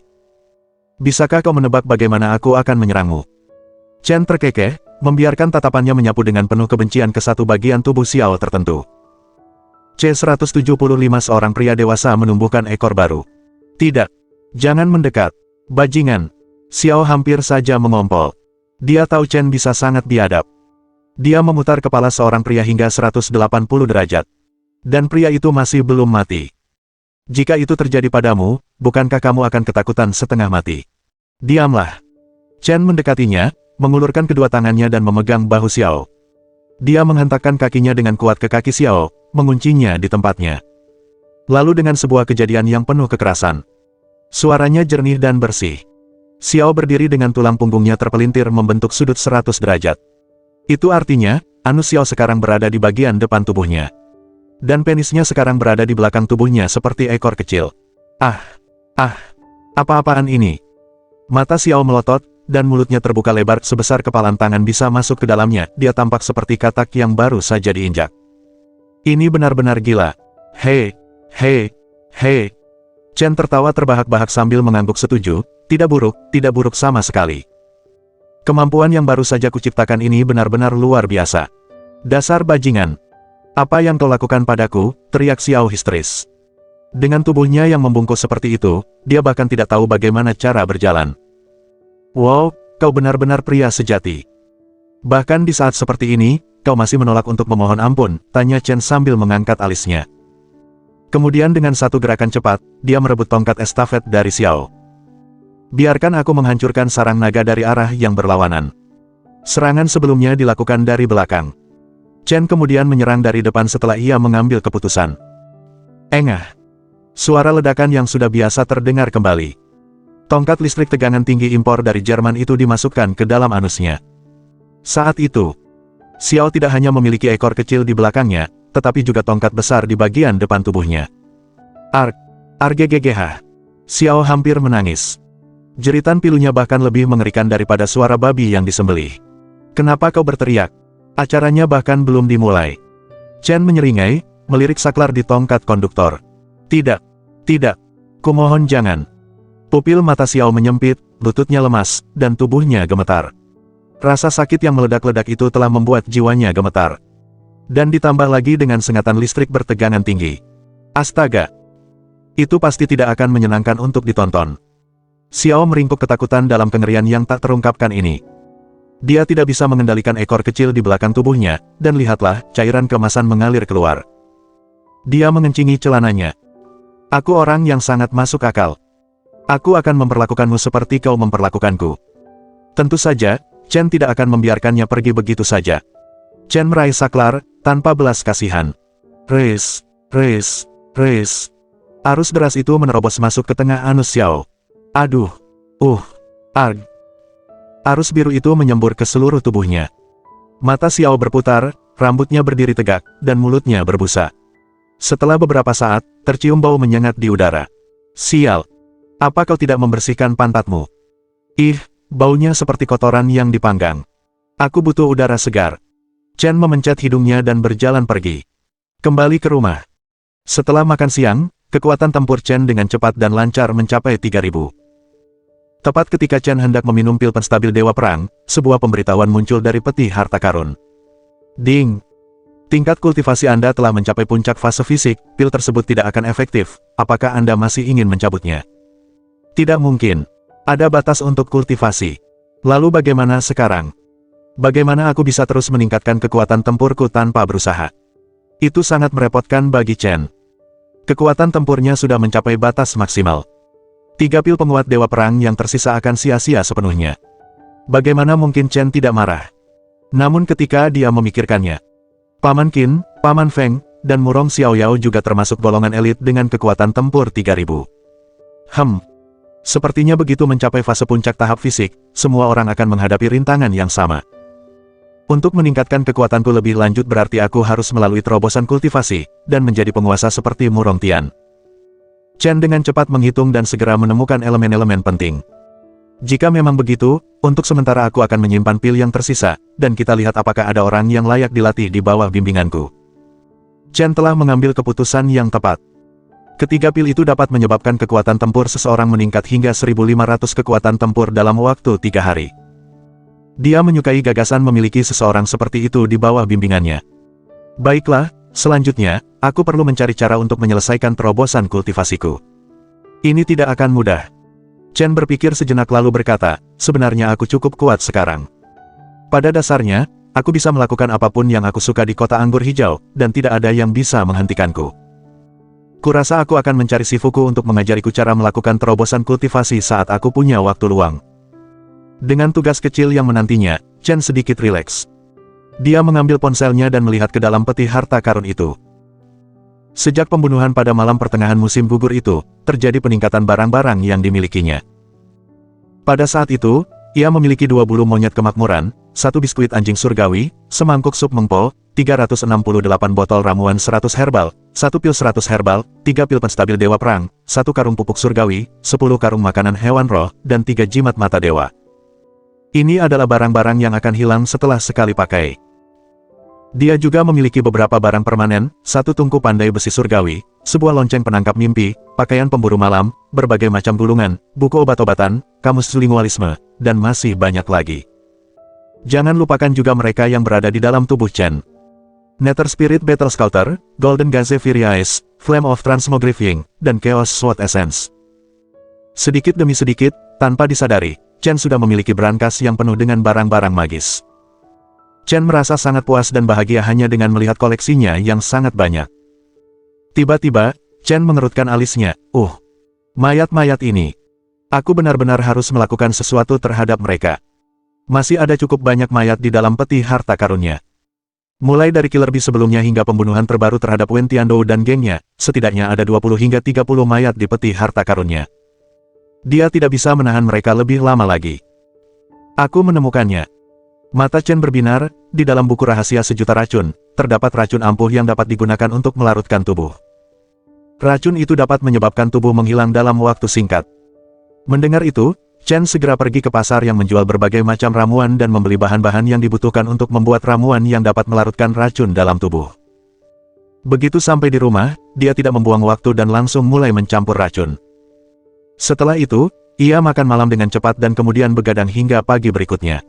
S1: Bisakah kau menebak bagaimana aku akan menyerangmu? Chen terkekeh, membiarkan tatapannya menyapu dengan penuh kebencian ke satu bagian tubuh Xiao tertentu. C-175 seorang pria dewasa menumbuhkan ekor baru. Tidak. Jangan mendekat. Bajingan. Xiao hampir saja mengompol. Dia tahu Chen bisa sangat biadab. Dia memutar kepala seorang pria hingga 180 derajat. Dan pria itu masih belum mati. Jika itu terjadi padamu, bukankah kamu akan ketakutan setengah mati? Diamlah. Chen mendekatinya, mengulurkan kedua tangannya dan memegang bahu Xiao. Dia menghentakkan kakinya dengan kuat ke kaki Xiao, menguncinya di tempatnya. Lalu dengan sebuah kejadian yang penuh kekerasan. Suaranya jernih dan bersih. Xiao berdiri dengan tulang punggungnya terpelintir membentuk sudut 100 derajat. Itu artinya, anus Xiao sekarang berada di bagian depan tubuhnya. Dan penisnya sekarang berada di belakang tubuhnya seperti ekor kecil. Apa-apaan ini? Mata Xiao melotot, dan mulutnya terbuka lebar sebesar kepalan tangan bisa masuk ke dalamnya. Dia tampak seperti katak yang baru saja diinjak. Ini benar-benar gila. Hei. Chen tertawa terbahak-bahak sambil mengangguk setuju. Tidak buruk sama sekali. Kemampuan yang baru saja kuciptakan ini benar-benar luar biasa. Dasar bajingan. Apa yang kau lakukan padaku? Teriak Xiao histeris. Dengan tubuhnya yang membungkus seperti itu, dia bahkan tidak tahu bagaimana cara berjalan. Wow, kau benar-benar pria sejati. Bahkan di saat seperti ini, kau masih menolak untuk memohon ampun, tanya Chen sambil mengangkat alisnya. Kemudian dengan satu gerakan cepat, dia merebut tongkat estafet dari Xiao. Biarkan aku menghancurkan sarang naga dari arah yang berlawanan. Serangan sebelumnya dilakukan dari belakang. Chen kemudian menyerang dari depan setelah ia mengambil keputusan. Engah. Suara ledakan yang sudah biasa terdengar kembali. Tongkat listrik tegangan tinggi impor dari Jerman itu dimasukkan ke dalam anusnya. Saat itu, Xiao tidak hanya memiliki ekor kecil di belakangnya, tetapi juga tongkat besar di bagian depan tubuhnya. Arggggh. Xiao hampir menangis. Jeritan pilunya bahkan lebih mengerikan daripada suara babi yang disembelih. Kenapa kau berteriak? Acaranya bahkan belum dimulai. Chen menyeringai, melirik saklar di tongkat konduktor. Tidak. Kumohon jangan. Pupil mata Xiao menyempit, lututnya lemas, dan tubuhnya gemetar. Rasa sakit yang meledak-ledak itu telah membuat jiwanya gemetar. Dan ditambah lagi dengan sengatan listrik bertegangan tinggi. Astaga! Itu pasti tidak akan menyenangkan untuk ditonton. Xiao meringkuk ketakutan dalam kengerian yang tak terungkapkan ini. Dia tidak bisa mengendalikan ekor kecil di belakang tubuhnya, dan lihatlah, cairan kemasan mengalir keluar. Dia mengencingi celananya. Aku orang yang sangat masuk akal. Aku akan memperlakukanmu seperti kau memperlakukanku. Tentu saja, Chen tidak akan membiarkannya pergi begitu saja. Chen meraih saklar, tanpa belas kasihan. Arus deras itu menerobos masuk ke tengah anus Xiao. Aduh. Arg. Arus biru itu menyembur ke seluruh tubuhnya. Mata Xiao berputar, rambutnya berdiri tegak, dan mulutnya berbusa. Setelah beberapa saat, tercium bau menyengat di udara. Sial. Apa kau tidak membersihkan pantatmu? Ih, baunya seperti kotoran yang dipanggang. Aku butuh udara segar. Chen memencet hidungnya dan berjalan pergi. Kembali ke rumah. Setelah makan siang, kekuatan tempur Chen dengan cepat dan lancar mencapai 3000. Tepat ketika Chen hendak meminum pil penstabil Dewa Perang, sebuah pemberitahuan muncul dari peti harta karun. Ding! Tingkat kultivasi Anda telah mencapai puncak fase fisik, pil tersebut tidak akan efektif, apakah Anda masih ingin mencabutnya? Tidak mungkin. Ada batas untuk kultivasi. Lalu bagaimana sekarang? Bagaimana aku bisa terus meningkatkan kekuatan tempurku tanpa berusaha? Itu sangat merepotkan bagi Chen. Kekuatan tempurnya sudah mencapai batas maksimal. 3 pil penguat Dewa Perang yang tersisa akan sia-sia sepenuhnya. Bagaimana mungkin Chen tidak marah? Namun ketika dia memikirkannya, Paman Qin, Paman Feng, dan Murong Xiaoyao juga termasuk golongan elit dengan kekuatan tempur 3000. Sepertinya begitu mencapai fase puncak tahap fisik, semua orang akan menghadapi rintangan yang sama. Untuk meningkatkan kekuatanku lebih lanjut berarti aku harus melalui terobosan kultivasi, dan menjadi penguasa seperti Murong Tian. Chen dengan cepat menghitung dan segera menemukan elemen-elemen penting. Jika memang begitu, untuk sementara aku akan menyimpan pil yang tersisa, dan kita lihat apakah ada orang yang layak dilatih di bawah bimbinganku. Chen telah mengambil keputusan yang tepat. Ketiga pil itu dapat menyebabkan kekuatan tempur seseorang meningkat hingga 1500 kekuatan tempur dalam waktu 3 hari. Dia menyukai gagasan memiliki seseorang seperti itu di bawah bimbingannya. Baiklah, selanjutnya, aku perlu mencari cara untuk menyelesaikan terobosan kultivasiku. Ini tidak akan mudah. Chen berpikir sejenak lalu berkata, sebenarnya aku cukup kuat sekarang. Pada dasarnya, aku bisa melakukan apapun yang aku suka di kota anggur hijau, dan tidak ada yang bisa menghentikanku. Kurasa aku akan mencari Sifuku untuk mengajariku cara melakukan terobosan kultivasi saat aku punya waktu luang. Dengan tugas kecil yang menantinya, Chen sedikit rileks. Dia mengambil ponselnya dan melihat ke dalam peti harta karun itu. Sejak pembunuhan pada malam pertengahan musim gugur itu, terjadi peningkatan barang-barang yang dimilikinya. Pada saat itu, ia memiliki 2 bulu monyet kemakmuran, 1 biskuit anjing surgawi, semangkuk sup mengpo, 368 botol ramuan 100 herbal, 1 pil 100 herbal, 3 pil penstabil Dewa Perang, 1 karung pupuk surgawi, 10 karung makanan hewan roh, dan 3 jimat mata dewa. Ini adalah barang-barang yang akan hilang setelah sekali pakai. Dia juga memiliki beberapa barang permanen, 1 tungku pandai besi surgawi, sebuah lonceng penangkap mimpi, pakaian pemburu malam, berbagai macam gulungan, buku obat-obatan, kamus lingualisme, dan masih banyak lagi. Jangan lupakan juga mereka yang berada di dalam tubuh Chen. Nether Spirit Battle Scouter, Golden Gaze Fury Eyes, Flame of Transmogrifying, dan Chaos Sword Essence. Sedikit demi sedikit, tanpa disadari, Chen sudah memiliki brankas yang penuh dengan barang-barang magis. Chen merasa sangat puas dan bahagia hanya dengan melihat koleksinya yang sangat banyak. Tiba-tiba, Chen mengerutkan alisnya, mayat-mayat ini. Aku benar-benar harus melakukan sesuatu terhadap mereka. Masih ada cukup banyak mayat di dalam peti harta karunnya. Mulai dari Killer Bee sebelumnya hingga pembunuhan terbaru terhadap Wen Tiandou dan gengnya, setidaknya ada 20 hingga 30 mayat di peti harta karunnya. Dia tidak bisa menahan mereka lebih lama lagi. Aku menemukannya. Mata Chen berbinar, di dalam buku rahasia sejuta racun, terdapat racun ampuh yang dapat digunakan untuk melarutkan tubuh. Racun itu dapat menyebabkan tubuh menghilang dalam waktu singkat. Mendengar itu, Chen segera pergi ke pasar yang menjual berbagai macam ramuan dan membeli bahan-bahan yang dibutuhkan untuk membuat ramuan yang dapat melarutkan racun dalam tubuh. Begitu sampai di rumah, dia tidak membuang waktu dan langsung mulai mencampur racun. Setelah itu, ia makan malam dengan cepat dan kemudian begadang hingga pagi berikutnya.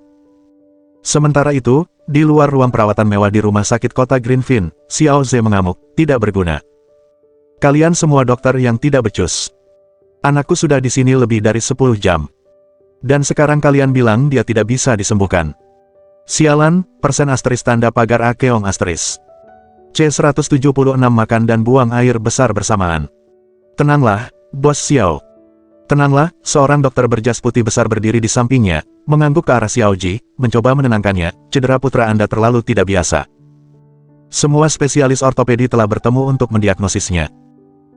S1: Sementara itu, di luar ruang perawatan mewah di rumah sakit kota Greenfin, Xiao Ze mengamuk, tidak berguna. Kalian semua dokter yang tidak becus. Anakku sudah di sini lebih dari 10 jam. Dan sekarang kalian bilang dia tidak bisa disembuhkan. Sialan, persen asterisk tanda pagar Akeong asterisk. C176 makan dan buang air besar bersamaan. Tenanglah, Bos Xiao. Tenanglah, seorang dokter berjas putih besar berdiri di sampingnya, mengangguk ke arah Xiaoji, mencoba menenangkannya, cedera putra Anda terlalu tidak biasa. Semua spesialis ortopedi telah bertemu untuk mendiagnosisnya.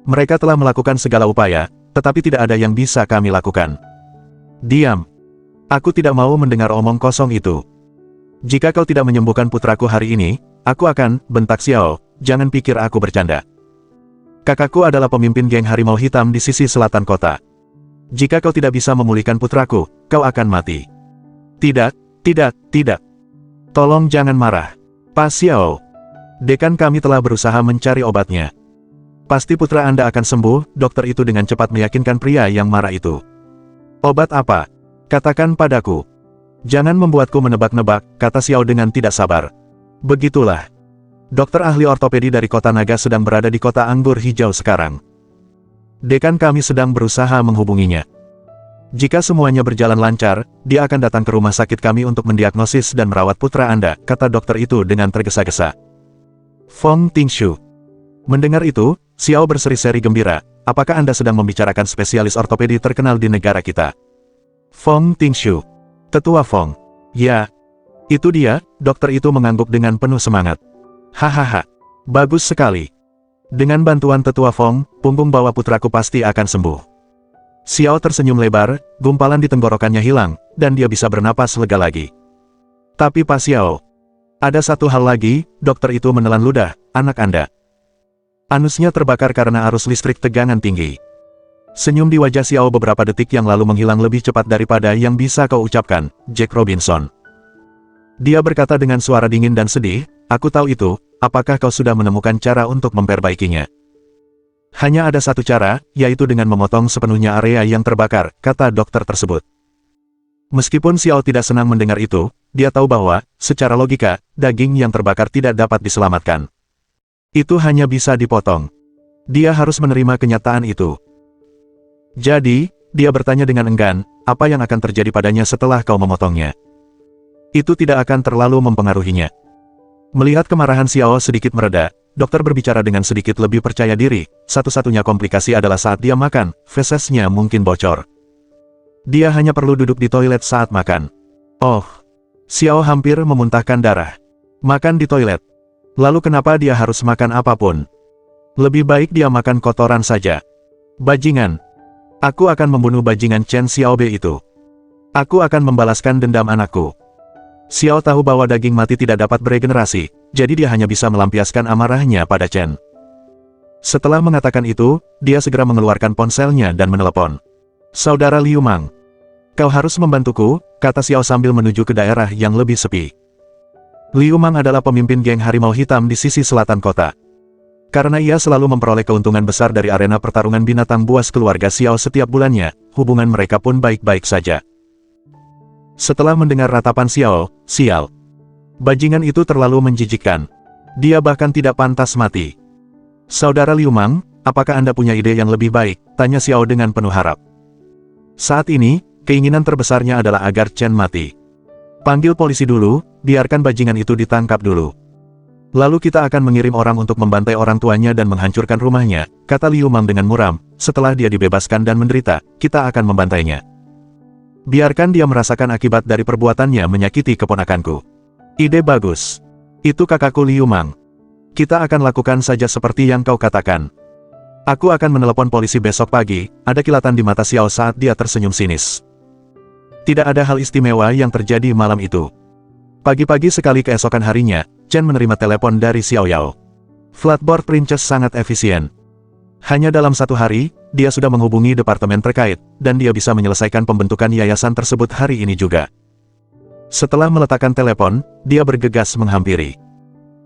S1: Mereka telah melakukan segala upaya, tetapi tidak ada yang bisa kami lakukan. Diam. Aku tidak mau mendengar omong kosong itu. Jika kau tidak menyembuhkan putraku hari ini, aku akan, bentak Xiao, jangan pikir aku bercanda. Kakakku adalah pemimpin geng harimau hitam di sisi selatan kota. Jika kau tidak bisa memulihkan putraku, kau akan mati. Tidak, tidak, tidak. Tolong jangan marah. Pak Xiao. Dekan kami telah berusaha mencari obatnya. Pasti putra Anda akan sembuh, dokter itu dengan cepat meyakinkan pria yang marah itu. Obat apa? Katakan padaku. Jangan membuatku menebak-nebak, kata Xiao dengan tidak sabar. Begitulah. Dokter ahli ortopedi dari kota naga sedang berada di kota anggur hijau sekarang. Dekan kami sedang berusaha menghubunginya. Jika semuanya berjalan lancar, dia akan datang ke rumah sakit kami untuk mendiagnosis dan merawat putra Anda, kata dokter itu dengan tergesa-gesa. Fong Tingshu. Mendengar itu, Xiao berseri-seri gembira. Apakah Anda sedang membicarakan spesialis ortopedi terkenal di negara kita? Fong Tingshu. Tetua Fong. Ya. Itu dia, dokter itu mengangguk dengan penuh semangat. Hahaha. Bagus sekali. Dengan bantuan Tetua Fong, punggung bawah putraku pasti akan sembuh. Xiao tersenyum lebar, gumpalan di tenggorokannya hilang, dan dia bisa bernapas lega lagi. Tapi Pak Xiao. Ada satu hal lagi, dokter itu menelan ludah, anak Anda. Anusnya terbakar karena arus listrik tegangan tinggi. Senyum di wajah Xiao beberapa detik yang lalu menghilang lebih cepat daripada yang bisa kau ucapkan, Jack Robinson. Dia berkata dengan suara dingin dan sedih, aku tahu itu, apakah kau sudah menemukan cara untuk memperbaikinya? Hanya ada satu cara, yaitu dengan memotong sepenuhnya area yang terbakar, kata dokter tersebut. Meskipun Xiao tidak senang mendengar itu, dia tahu bahwa, secara logika, daging yang terbakar tidak dapat diselamatkan. Itu hanya bisa dipotong. Dia harus menerima kenyataan itu. Jadi, dia bertanya dengan enggan, apa yang akan terjadi padanya setelah kau memotongnya? Itu tidak akan terlalu mempengaruhinya. Melihat kemarahan Xiao sedikit mereda, dokter berbicara dengan sedikit lebih percaya diri, satu-satunya komplikasi adalah saat dia makan, fesesnya mungkin bocor. Dia hanya perlu duduk di toilet saat makan. Oh, Xiao hampir memuntahkan darah. Makan di toilet. Lalu kenapa dia harus makan apapun? Lebih baik dia makan kotoran saja. Bajingan. Aku akan membunuh bajingan Chen Xiaobe itu. Aku akan membalaskan dendam anakku. Xiao tahu bahwa daging mati tidak dapat beregenerasi, jadi dia hanya bisa melampiaskan amarahnya pada Chen. Setelah mengatakan itu, dia segera mengeluarkan ponselnya dan menelepon. Saudara Liu Mang. Kau harus membantuku, kata Xiao sambil menuju ke daerah yang lebih sepi. Liu Mang adalah pemimpin geng harimau hitam di sisi selatan kota. Karena ia selalu memperoleh keuntungan besar dari arena pertarungan binatang buas keluarga Xiao setiap bulannya, hubungan mereka pun baik-baik saja. Setelah mendengar ratapan Xiao, sial. Bajingan itu terlalu menjijikkan. Dia bahkan tidak pantas mati. Saudara Liu Mang, apakah Anda punya ide yang lebih baik? Tanya Xiao dengan penuh harap. Saat ini, keinginan terbesarnya adalah agar Chen mati. Panggil polisi dulu, biarkan bajingan itu ditangkap dulu. Lalu kita akan mengirim orang untuk membantai orang tuanya dan menghancurkan rumahnya, kata Liu Mang dengan muram. Setelah dia dibebaskan dan menderita, kita akan membantainya. Biarkan dia merasakan akibat dari perbuatannya menyakiti keponakanku. Ide bagus. Itu kakakku Liu Mang. Kita akan lakukan saja seperti yang kau katakan. Aku akan menelepon polisi besok pagi, ada kilatan di mata Xiao saat dia tersenyum sinis. Tidak ada hal istimewa yang terjadi malam itu. Pagi-pagi sekali keesokan harinya, Chen menerima telepon dari Xiao Yao. Flatboard Princess sangat efisien. Hanya dalam satu hari, dia sudah menghubungi departemen terkait, dan dia bisa menyelesaikan pembentukan yayasan tersebut hari ini juga. Setelah meletakkan telepon, dia bergegas menghampiri.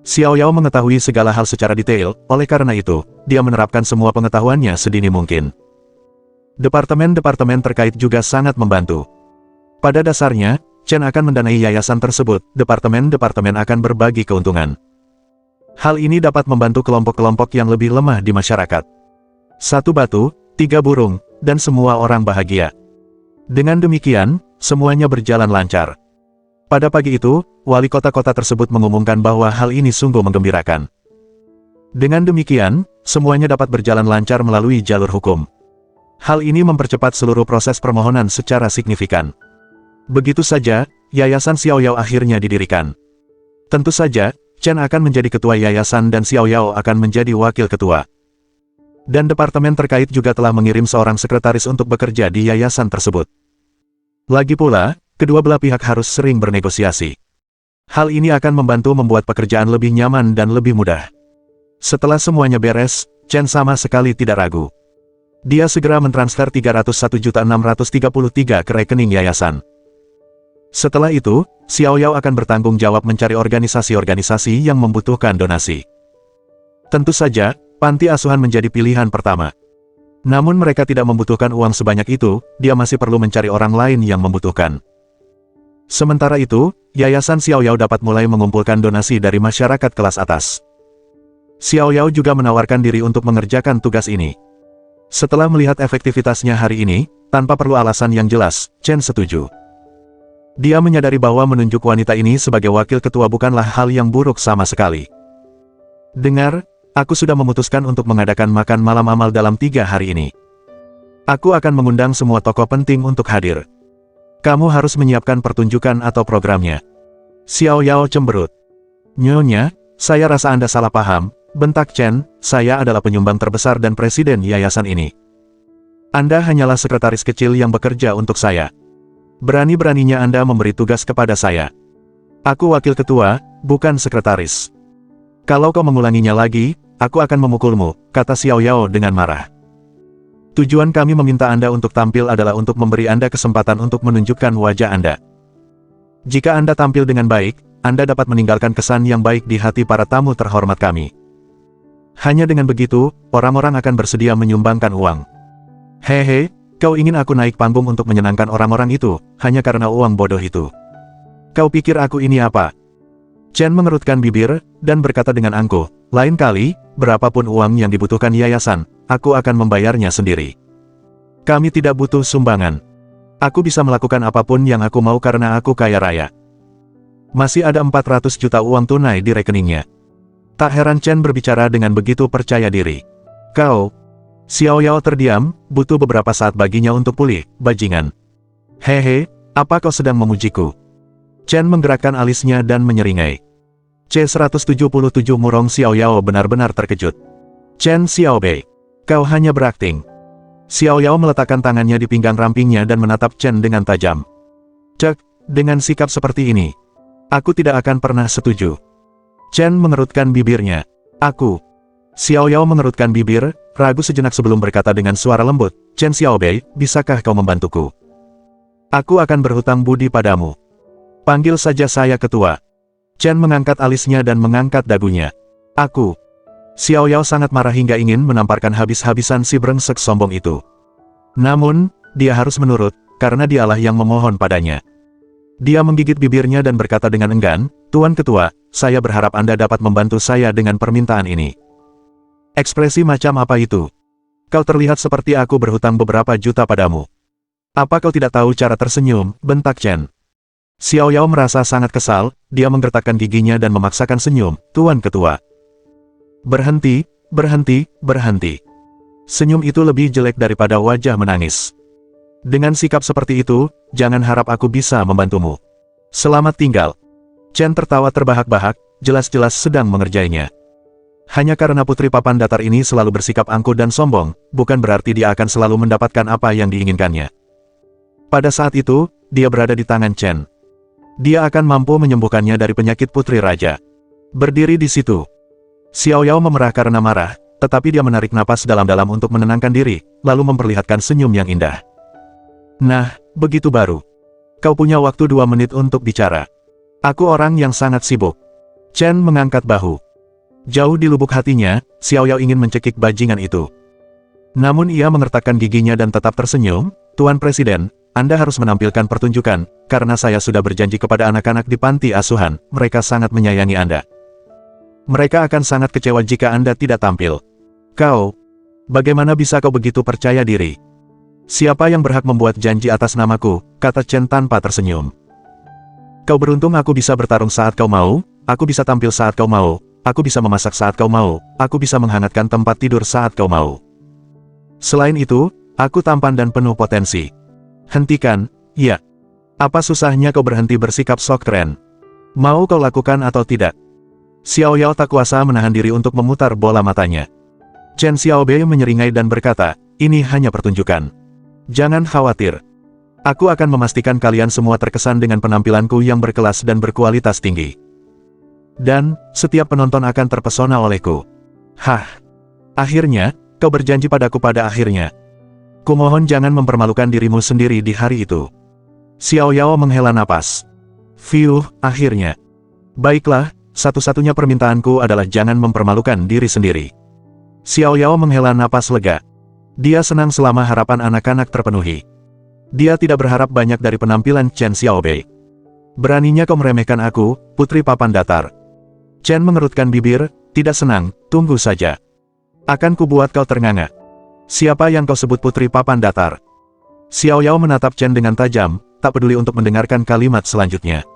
S1: Xiao Yao mengetahui segala hal secara detail, oleh karena itu, dia menerapkan semua pengetahuannya sedini mungkin. Departemen-departemen terkait juga sangat membantu. Pada dasarnya, Chen akan mendanai yayasan tersebut, departemen-departemen akan berbagi keuntungan. Hal ini dapat membantu kelompok-kelompok yang lebih lemah di masyarakat. Satu batu, tiga burung, dan semua orang bahagia. Dengan demikian, semuanya berjalan lancar. Pada pagi itu, wali kota-kota tersebut mengumumkan bahwa hal ini sungguh menggembirakan. Dengan demikian, semuanya dapat berjalan lancar melalui jalur hukum. Hal ini mempercepat seluruh proses permohonan secara signifikan. Begitu saja, Yayasan Xiao Yao akhirnya didirikan. Tentu saja, Chen akan menjadi ketua yayasan dan Xiao Yao akan menjadi wakil ketua. Dan departemen terkait juga telah mengirim seorang sekretaris untuk bekerja di yayasan tersebut. Lagi pula, kedua belah pihak harus sering bernegosiasi. Hal ini akan membantu membuat pekerjaan lebih nyaman dan lebih mudah. Setelah semuanya beres, Chen sama sekali tidak ragu. Dia segera mentransfer 301.633 ke rekening yayasan. Setelah itu, Xiao Yao akan bertanggung jawab mencari organisasi-organisasi yang membutuhkan donasi. Tentu saja, panti asuhan menjadi pilihan pertama. Namun mereka tidak membutuhkan uang sebanyak itu, dia masih perlu mencari orang lain yang membutuhkan. Sementara itu, Yayasan Xiao Yao dapat mulai mengumpulkan donasi dari masyarakat kelas atas. Xiao Yao juga menawarkan diri untuk mengerjakan tugas ini. Setelah melihat efektivitasnya hari ini, tanpa perlu alasan yang jelas, Chen setuju. Dia menyadari bahwa menunjuk wanita ini sebagai wakil ketua bukanlah hal yang buruk sama sekali. Dengar, aku sudah memutuskan untuk mengadakan makan malam amal dalam 3 hari ini. Aku akan mengundang semua tokoh penting untuk hadir. Kamu harus menyiapkan pertunjukan atau programnya. Xiao Yao cemberut. Nyonya, saya rasa Anda salah paham, bentak Chen, saya adalah penyumbang terbesar dan presiden yayasan ini. Anda hanyalah sekretaris kecil yang bekerja untuk saya. Berani-beraninya Anda memberi tugas kepada saya. Aku wakil ketua, bukan sekretaris. Kalau kau mengulanginya lagi, aku akan memukulmu, kata Xiao Yao dengan marah. Tujuan kami meminta Anda untuk tampil adalah untuk memberi Anda kesempatan untuk menunjukkan wajah Anda. Jika Anda tampil dengan baik, Anda dapat meninggalkan kesan yang baik di hati para tamu terhormat kami. Hanya dengan begitu, orang-orang akan bersedia menyumbangkan uang. Hehe, kau ingin aku naik panggung untuk menyenangkan orang-orang itu, hanya karena uang bodoh itu. Kau pikir aku ini apa? Chen mengerutkan bibir, dan berkata dengan angkuh, lain kali, berapapun uang yang dibutuhkan yayasan, aku akan membayarnya sendiri. Kami tidak butuh sumbangan. Aku bisa melakukan apapun yang aku mau karena aku kaya raya. Masih ada 400 juta uang tunai di rekeningnya. Tak heran Chen berbicara dengan begitu percaya diri. Kau, Xiao Yao terdiam, butuh beberapa saat baginya untuk pulih, bajingan. Hehe, apa kau sedang memujiku? Chen menggerakkan alisnya dan menyeringai. C-177 murong Xiao Yao benar-benar terkejut. Chen Xiaobei, kau hanya berakting. Xiao Yao meletakkan tangannya di pinggang rampingnya dan menatap Chen dengan tajam. Cek, dengan sikap seperti ini, aku tidak akan pernah setuju. Chen mengerutkan bibirnya. Aku. Xiao Yao mengerutkan bibir, ragu sejenak sebelum berkata dengan suara lembut, Chen Xiaobei, bisakah kau membantuku? Aku akan berhutang budi padamu. Panggil saja saya ketua. Chen mengangkat alisnya dan mengangkat dagunya. Aku. Xiao Yao sangat marah hingga ingin menamparkan habis-habisan si brengsek sombong itu. Namun, dia harus menurut, karena dialah yang memohon padanya. Dia menggigit bibirnya dan berkata dengan enggan, Tuan Ketua, saya berharap Anda dapat membantu saya dengan permintaan ini. Ekspresi macam apa itu? Kau terlihat seperti aku berhutang beberapa juta padamu. Apa kau tidak tahu cara tersenyum, bentak Chen. Xiao Yao merasa sangat kesal, dia menggertakkan giginya dan memaksakan senyum, Tuan Ketua. Berhenti, berhenti, berhenti. Senyum itu lebih jelek daripada wajah menangis. Dengan sikap seperti itu, jangan harap aku bisa membantumu. Selamat tinggal. Chen tertawa terbahak-bahak, jelas-jelas sedang mengerjainya. Hanya karena putri papan datar ini selalu bersikap angkuh dan sombong, bukan berarti dia akan selalu mendapatkan apa yang diinginkannya. Pada saat itu, dia berada di tangan Chen. Dia akan mampu menyembuhkannya dari penyakit putri raja. Berdiri di situ. Xiao Yao memerah karena marah, tetapi dia menarik napas dalam-dalam untuk menenangkan diri, lalu memperlihatkan senyum yang indah. Nah, begitu baru. Kau punya waktu 2 menit untuk bicara. Aku orang yang sangat sibuk. Chen mengangkat bahu. Jauh di lubuk hatinya, Xiao Yao ingin mencekik bajingan itu. Namun ia mengertakkan giginya dan tetap tersenyum, Tuan Presiden, Anda harus menampilkan pertunjukan, karena saya sudah berjanji kepada anak-anak di panti asuhan, mereka sangat menyayangi Anda. Mereka akan sangat kecewa jika Anda tidak tampil. Kau, bagaimana bisa kau begitu percaya diri? Siapa yang berhak membuat janji atas namaku, kata Chen tanpa tersenyum. Kau beruntung aku bisa bertarung saat kau mau, aku bisa tampil saat kau mau. Aku bisa memasak saat kau mau, aku bisa menghangatkan tempat tidur saat kau mau. Selain itu, aku tampan dan penuh potensi. Hentikan, ya. Apa susahnya kau berhenti bersikap sok keren? Mau kau lakukan atau tidak? Xiao Yao tak kuasa menahan diri untuk memutar bola matanya. Chen Xiaobei menyeringai dan berkata, ini hanya pertunjukan. Jangan khawatir. Aku akan memastikan kalian semua terkesan dengan penampilanku yang berkelas dan berkualitas tinggi. Dan, setiap penonton akan terpesona olehku. Hah. Akhirnya, kau berjanji padaku pada akhirnya. Kumohon jangan mempermalukan dirimu sendiri di hari itu. Xiao Yao menghela napas. Fiuh, akhirnya. Baiklah, satu-satunya permintaanku adalah jangan mempermalukan diri sendiri. Xiao Yao menghela napas lega. Dia senang selama harapan anak-anak terpenuhi. Dia tidak berharap banyak dari penampilan Chen Xiaobei. Beraninya kau meremehkan aku, putri papan datar. Chen mengerutkan bibir, tidak senang, tunggu saja. Akan kubuat kau ternganga. Siapa yang kau sebut putri papan datar? Xiao Yao menatap Chen dengan tajam, tak peduli untuk mendengarkan kalimat selanjutnya.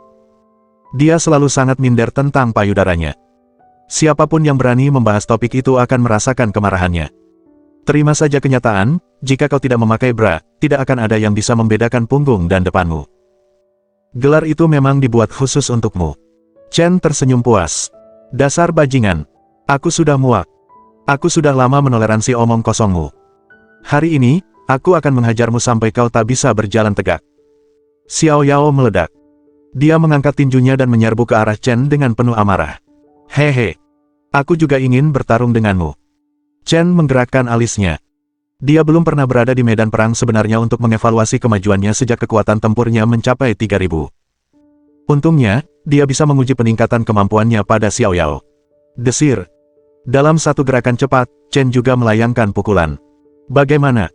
S1: Dia selalu sangat minder tentang payudaranya. Siapapun yang berani membahas topik itu akan merasakan kemarahannya. Terima saja kenyataan, jika kau tidak memakai bra, tidak akan ada yang bisa membedakan punggung dan depanmu. Gelar itu memang dibuat khusus untukmu. Chen tersenyum puas. Dasar bajingan. Aku sudah muak. Aku sudah lama menoleransi omong kosongmu. Hari ini, aku akan menghajarmu sampai kau tak bisa berjalan tegak. Xiao Yao meledak. Dia mengangkat tinjunya dan menyerbu ke arah Chen dengan penuh amarah. Hehe. Aku juga ingin bertarung denganmu. Chen menggerakkan alisnya. Dia belum pernah berada di medan perang sebenarnya untuk mengevaluasi kemajuannya sejak kekuatan tempurnya mencapai 3000. Untungnya, dia bisa menguji peningkatan kemampuannya pada Xiao Yao. Desir. Dalam satu gerakan cepat, Chen juga melayangkan pukulan. Bagaimana?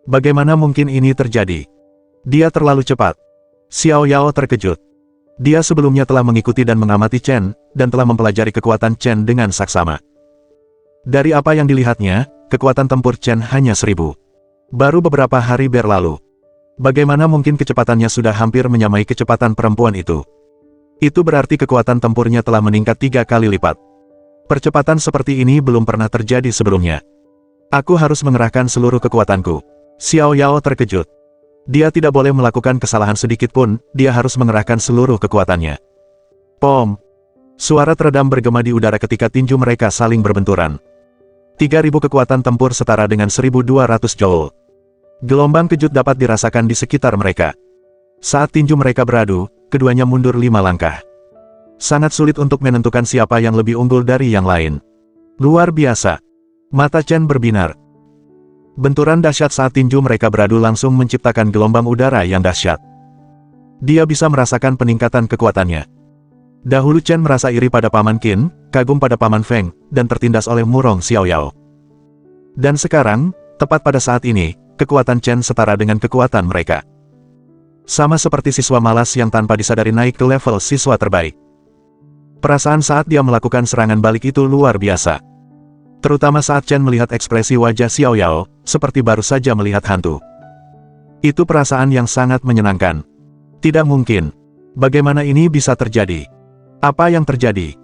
S1: Bagaimana mungkin ini terjadi? Dia terlalu cepat. Xiao Yao terkejut. Dia sebelumnya telah mengikuti dan mengamati Chen, dan telah mempelajari kekuatan Chen dengan saksama. Dari apa yang dilihatnya, kekuatan tempur Chen hanya 1000. Baru beberapa hari berlalu. Bagaimana mungkin kecepatannya sudah hampir menyamai kecepatan perempuan itu? Itu berarti kekuatan tempurnya telah meningkat 3 kali lipat. Percepatan seperti ini belum pernah terjadi sebelumnya. Aku harus mengerahkan seluruh kekuatanku. Xiao Yao terkejut. Dia tidak boleh melakukan kesalahan sedikit pun, dia harus mengerahkan seluruh kekuatannya. Pom! Suara teredam bergema di udara ketika tinju mereka saling berbenturan. 3000 kekuatan tempur setara dengan 1200 joule. Gelombang kejut dapat dirasakan di sekitar mereka. Saat tinju mereka beradu, keduanya mundur 5 langkah. Sangat sulit untuk menentukan siapa yang lebih unggul dari yang lain. Luar biasa. Mata Chen berbinar. Benturan dahsyat saat tinju mereka beradu langsung menciptakan gelombang udara yang dahsyat. Dia bisa merasakan peningkatan kekuatannya. Dahulu Chen merasa iri pada Paman Qin, kagum pada Paman Feng, dan tertindas oleh Murong Xiao Yao. Dan sekarang, tepat pada saat ini, kekuatan Chen setara dengan kekuatan mereka. Sama seperti siswa malas yang tanpa disadari naik ke level siswa terbaik. Perasaan saat dia melakukan serangan balik itu luar biasa. Terutama saat Chen melihat ekspresi wajah Xiao Yao, seperti baru saja melihat hantu. Itu perasaan yang sangat menyenangkan. Tidak mungkin. Bagaimana ini bisa terjadi? Apa yang terjadi?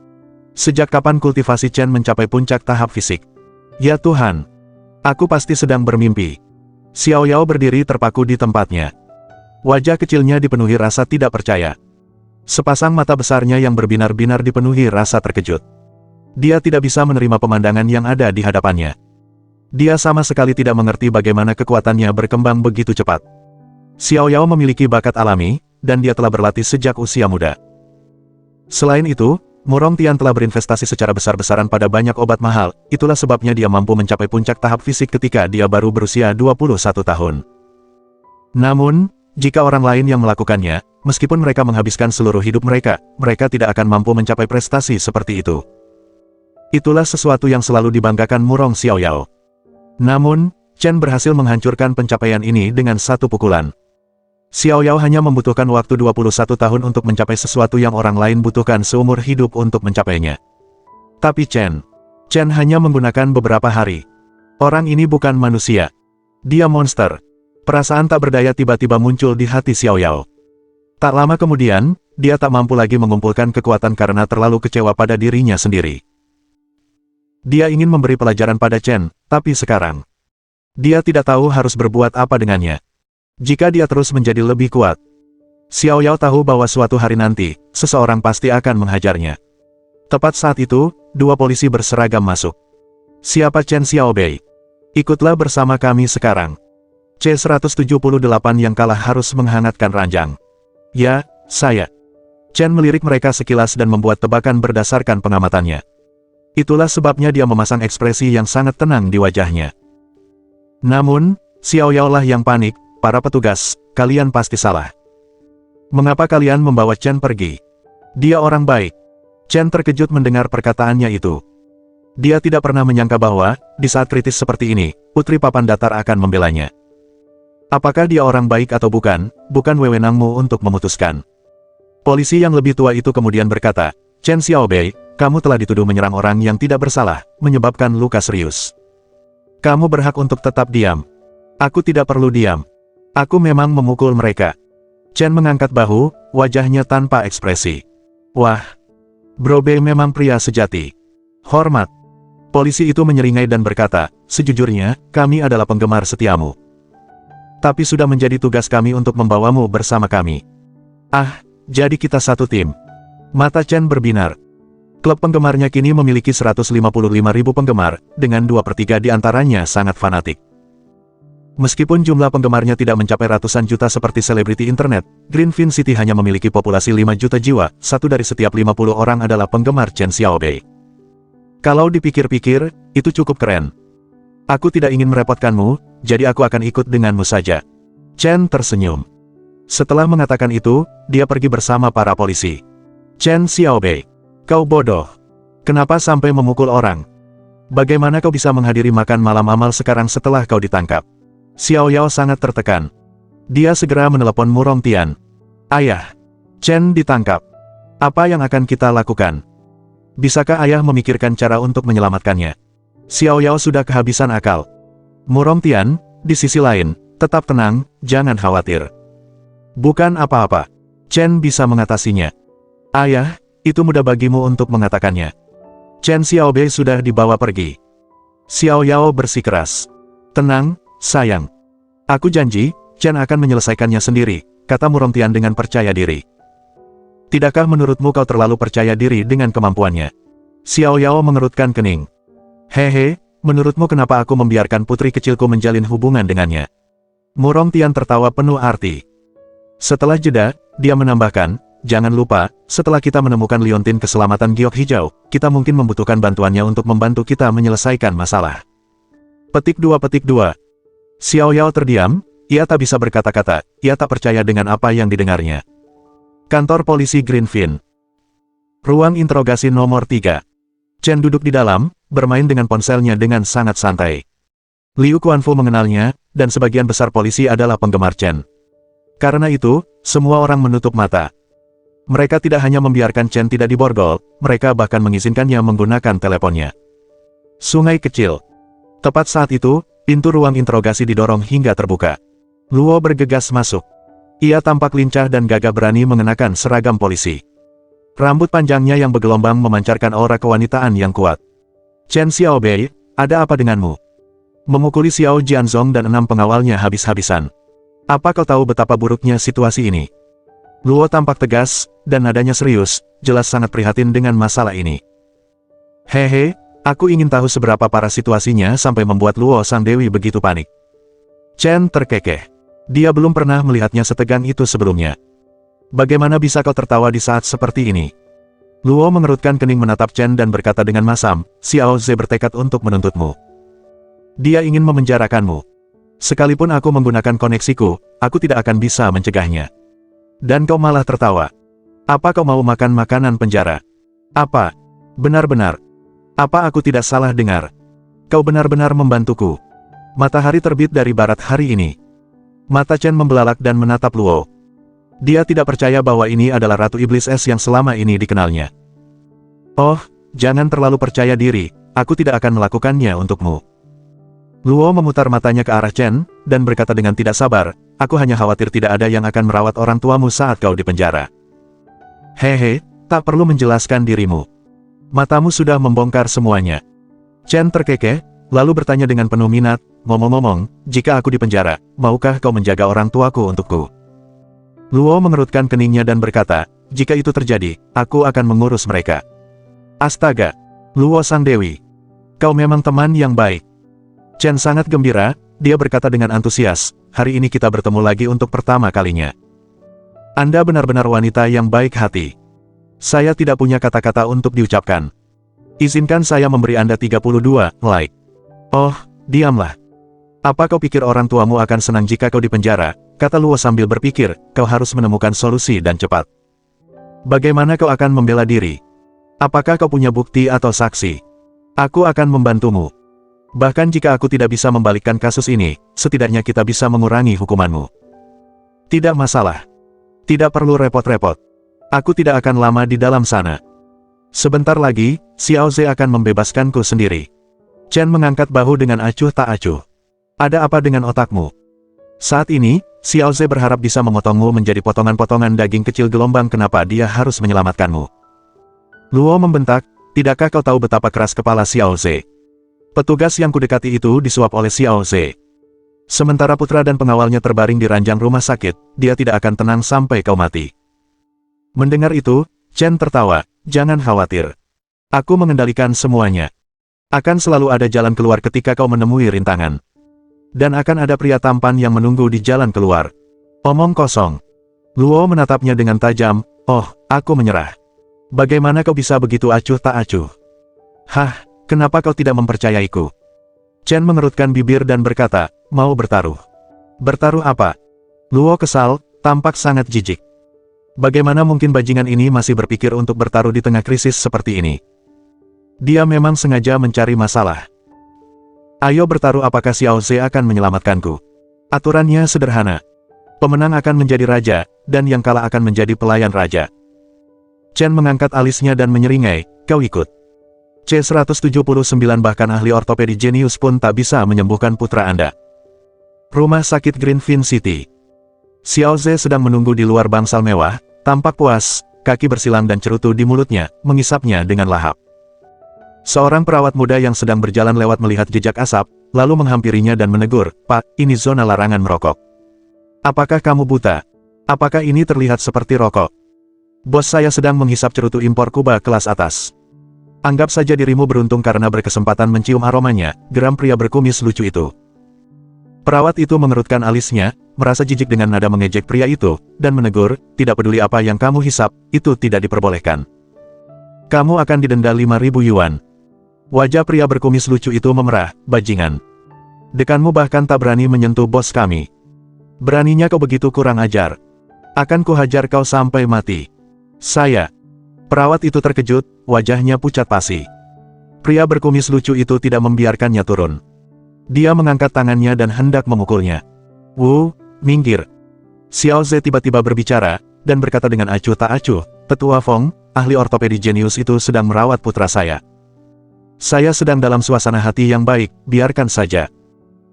S1: Sejak kapan kultivasi Chen mencapai puncak tahap fisik? Ya Tuhan! Aku pasti sedang bermimpi. Xiao Yao berdiri terpaku di tempatnya. Wajah kecilnya dipenuhi rasa tidak percaya. Sepasang mata besarnya yang berbinar-binar dipenuhi rasa terkejut. Dia tidak bisa menerima pemandangan yang ada di hadapannya. Dia sama sekali tidak mengerti bagaimana kekuatannya berkembang begitu cepat. Xiao Yao memiliki bakat alami, dan dia telah berlatih sejak usia muda. Selain itu, Murong Tian telah berinvestasi secara besar-besaran pada banyak obat mahal, itulah sebabnya dia mampu mencapai puncak tahap fisik ketika dia baru berusia 21 tahun. Namun, jika orang lain yang melakukannya, meskipun mereka menghabiskan seluruh hidup mereka, mereka tidak akan mampu mencapai prestasi seperti itu. Itulah sesuatu yang selalu dibanggakan Murong Xiao Yao. Namun, Chen berhasil menghancurkan pencapaian ini dengan satu pukulan. Xiao Yao hanya membutuhkan waktu 21 tahun untuk mencapai sesuatu yang orang lain butuhkan seumur hidup untuk mencapainya. Tapi Chen hanya menggunakan beberapa hari. Orang ini bukan manusia. Dia monster. Perasaan tak berdaya tiba-tiba muncul di hati Xiao Yao. Tak lama kemudian, dia tak mampu lagi mengumpulkan kekuatan karena terlalu kecewa pada dirinya sendiri. Dia ingin memberi pelajaran pada Chen, tapi sekarang dia tidak tahu harus berbuat apa dengannya. Jika dia terus menjadi lebih kuat, Xiao Yao tahu bahwa suatu hari nanti, seseorang pasti akan menghajarnya. Tepat saat itu, dua polisi berseragam masuk. Siapa Chen Xiaobei? Ikutlah bersama kami sekarang. C-178 yang kalah harus menghangatkan ranjang. Ya, saya. Chen melirik mereka sekilas dan membuat tebakan berdasarkan pengamatannya. Itulah sebabnya dia memasang ekspresi yang sangat tenang di wajahnya. Namun, Xiao Yao lah yang panik. Para petugas, kalian pasti salah. Mengapa kalian membawa Chen pergi? Dia orang baik. Chen terkejut mendengar perkataannya itu. Dia tidak pernah menyangka bahwa, di saat kritis seperti ini, Putri Papan Datar akan membelanya. Apakah dia orang baik atau bukan wewenangmu untuk memutuskan. Polisi yang lebih tua itu kemudian berkata, Chen Xiaobei, kamu telah dituduh menyerang orang yang tidak bersalah, menyebabkan luka serius. Kamu berhak untuk tetap diam. Aku tidak perlu diam. Aku memang memukul mereka. Chen mengangkat bahu, wajahnya tanpa ekspresi. Wah, Bro Bei memang pria sejati. Hormat. Polisi itu menyeringai dan berkata, sejujurnya, kami adalah penggemar setiamu. Tapi sudah menjadi tugas kami untuk membawamu bersama kami. Ah, jadi kita satu tim. Mata Chen berbinar. Klub penggemarnya kini memiliki 155.000 penggemar, dengan 2/3 di antaranya sangat fanatik. Meskipun jumlah penggemarnya tidak mencapai ratusan juta seperti selebriti internet, Greenfin City hanya memiliki populasi 5 juta jiwa, satu dari setiap 50 orang adalah penggemar Chen Xiaobei. Kalau dipikir-pikir, itu cukup keren. Aku tidak ingin merepotkanmu, jadi aku akan ikut denganmu saja. Chen tersenyum. Setelah mengatakan itu, dia pergi bersama para polisi. Chen Xiaobei, kau bodoh. Kenapa sampai memukul orang? Bagaimana kau bisa menghadiri makan malam amal sekarang setelah kau ditangkap? Xiao Yao sangat tertekan. Dia segera menelepon Mu Rongtian. Ayah, Chen ditangkap. Apa yang akan kita lakukan? Bisakah ayah memikirkan cara untuk menyelamatkannya? Xiao Yao sudah kehabisan akal. Mu Rongtian, di sisi lain, tetap tenang, jangan khawatir. Bukan apa-apa. Chen bisa mengatasinya. Ayah, itu mudah bagimu untuk mengatakannya. Chen Xiaobei sudah dibawa pergi. Xiao Yao bersikeras. Tenang, sayang. Aku janji, Chen akan menyelesaikannya sendiri, kata Mu Rongtian dengan percaya diri. Tidakkah menurutmu kau terlalu percaya diri dengan kemampuannya? Xiao Yao mengerutkan kening. Hehe, menurutmu kenapa aku membiarkan putri kecilku menjalin hubungan dengannya? Mu Rongtian tertawa penuh arti. Setelah jeda, dia menambahkan, jangan lupa, setelah kita menemukan liontin keselamatan giok hijau, kita mungkin membutuhkan bantuannya untuk membantu kita menyelesaikan masalah. Petik 2. Xiao Yao terdiam, ia tak bisa berkata-kata, ia tak percaya dengan apa yang didengarnya. Kantor polisi Greenfin. Ruang interogasi nomor 3. Chen duduk di dalam, bermain dengan ponselnya dengan sangat santai. Liu Quanfu mengenalnya, dan sebagian besar polisi adalah penggemar Chen. Karena itu, semua orang menutup mata. Mereka tidak hanya membiarkan Chen tidak diborgol, mereka bahkan mengizinkannya menggunakan teleponnya. Sungai kecil. Tepat saat itu, pintu ruang interogasi didorong hingga terbuka. Luo bergegas masuk. Ia tampak lincah dan gagah berani mengenakan seragam polisi. Rambut panjangnya yang bergelombang memancarkan aura kewanitaan yang kuat. Chen Xiaobei, ada apa denganmu? Memukuli Xiao Jianzong dan 6 pengawalnya habis-habisan. Apa kau tahu betapa buruknya situasi ini? Luo tampak tegas, dan nadanya serius, jelas sangat prihatin dengan masalah ini. Hehe, aku ingin tahu seberapa parah situasinya sampai membuat Luo Sang Dewi begitu panik. Chen terkekeh. Dia belum pernah melihatnya setegang itu sebelumnya. Bagaimana bisa kau tertawa di saat seperti ini? Luo mengerutkan kening menatap Chen dan berkata dengan masam, Xiao Ze bertekad untuk menuntutmu. Dia ingin memenjarakanmu. Sekalipun aku menggunakan koneksiku, aku tidak akan bisa mencegahnya. Dan kau malah tertawa. Apa kau mau makan makanan penjara? Apa? Benar-benar. Apa aku tidak salah dengar? Kau benar-benar membantuku. Matahari terbit dari barat hari ini. Mata Chen membelalak dan menatap Luo. Dia tidak percaya bahwa ini adalah Ratu Iblis Es yang selama ini dikenalnya. Oh, jangan terlalu percaya diri, aku tidak akan melakukannya untukmu. Luo memutar matanya ke arah Chen, dan berkata dengan tidak sabar, aku hanya khawatir tidak ada yang akan merawat orang tuamu saat kau di penjara. Hehe, tak perlu menjelaskan dirimu. Matamu sudah membongkar semuanya. Chen terkekeh, lalu bertanya dengan penuh minat, ngomong-ngomong, jika aku di penjara, maukah kau menjaga orang tuaku untukku? Luo mengerutkan keningnya dan berkata, jika itu terjadi, aku akan mengurus mereka. Astaga! Luo Sang Dewi. Kau memang teman yang baik. Chen sangat gembira, dia berkata dengan antusias, hari ini kita bertemu lagi untuk pertama kalinya. Anda benar-benar wanita yang baik hati. Saya tidak punya kata-kata untuk diucapkan. Izinkan saya memberi Anda 32 like. Oh, diamlah. Apa kau pikir orang tuamu akan senang jika kau dipenjara? Kata Luo sambil berpikir, kau harus menemukan solusi dan cepat. Bagaimana kau akan membela diri? Apakah kau punya bukti atau saksi? Aku akan membantumu. Bahkan jika aku tidak bisa membalikkan kasus ini, setidaknya kita bisa mengurangi hukumanmu. Tidak masalah. Tidak perlu repot-repot. Aku tidak akan lama di dalam sana. Sebentar lagi, Xiao Ze akan membebaskanku sendiri. Chen mengangkat bahu dengan acuh tak acuh. Ada apa dengan otakmu? Saat ini, Xiao Ze berharap bisa memotongmu menjadi potongan-potongan daging kecil gelombang. Kenapa dia harus menyelamatkanmu? Luo membentak, tidakkah kau tahu betapa keras kepala Xiao Ze? Petugas yang kudekati itu disuap oleh Xiao Ze. Sementara putra dan pengawalnya terbaring di ranjang rumah sakit, dia tidak akan tenang sampai kau mati. Mendengar itu, Chen tertawa, jangan khawatir. Aku mengendalikan semuanya. Akan selalu ada jalan keluar ketika kau menemui rintangan. Dan akan ada pria tampan yang menunggu di jalan keluar. Omong kosong. Luo menatapnya dengan tajam, oh, aku menyerah. Bagaimana kau bisa begitu acuh tak acuh? Hah, kenapa kau tidak mempercayaiku? Chen mengerutkan bibir dan berkata, mau bertaruh. Bertaruh apa? Luo kesal, tampak sangat jijik. Bagaimana mungkin bajingan ini masih berpikir untuk bertaruh di tengah krisis seperti ini? Dia memang sengaja mencari masalah. Ayo bertaruh, apakah Xiao Ze akan menyelamatkanku? Aturannya sederhana. Pemenang akan menjadi raja, dan yang kalah akan menjadi pelayan raja. Chen mengangkat alisnya dan menyeringai, kau ikut. C-179 bahkan ahli ortopedi jenius pun tak bisa menyembuhkan putra Anda. Rumah sakit Greenfin City. Xiao Ze sedang menunggu di luar bangsal mewah, tampak puas, kaki bersilang dan cerutu di mulutnya, mengisapnya dengan lahap. Seorang perawat muda yang sedang berjalan lewat melihat jejak asap, lalu menghampirinya dan menegur, Pak, ini zona larangan merokok. Apakah kamu buta? Apakah ini terlihat seperti rokok? Bos saya sedang menghisap cerutu impor Kuba kelas atas. Anggap saja dirimu beruntung karena berkesempatan mencium aromanya, geram pria berkumis lucu itu. Perawat itu mengerutkan alisnya, merasa jijik dengan nada mengejek pria itu, dan menegur, tidak peduli apa yang kamu hisap, itu tidak diperbolehkan. Kamu akan didenda 5.000 yuan. Wajah pria berkumis lucu itu memerah, bajingan. Dekanmu bahkan tak berani menyentuh bos kami. Beraninya kau begitu kurang ajar. Akan kuhajar kau sampai mati. Saya. Perawat itu terkejut, wajahnya pucat pasi. Pria berkumis lucu itu tidak membiarkannya turun. Dia mengangkat tangannya dan hendak memukulnya. Wu, minggir. Xiao Ze tiba-tiba berbicara, dan berkata dengan acuh tak acuh, Tetua Fong, ahli ortopedi jenius itu sedang merawat putra saya. Saya sedang dalam suasana hati yang baik, biarkan saja.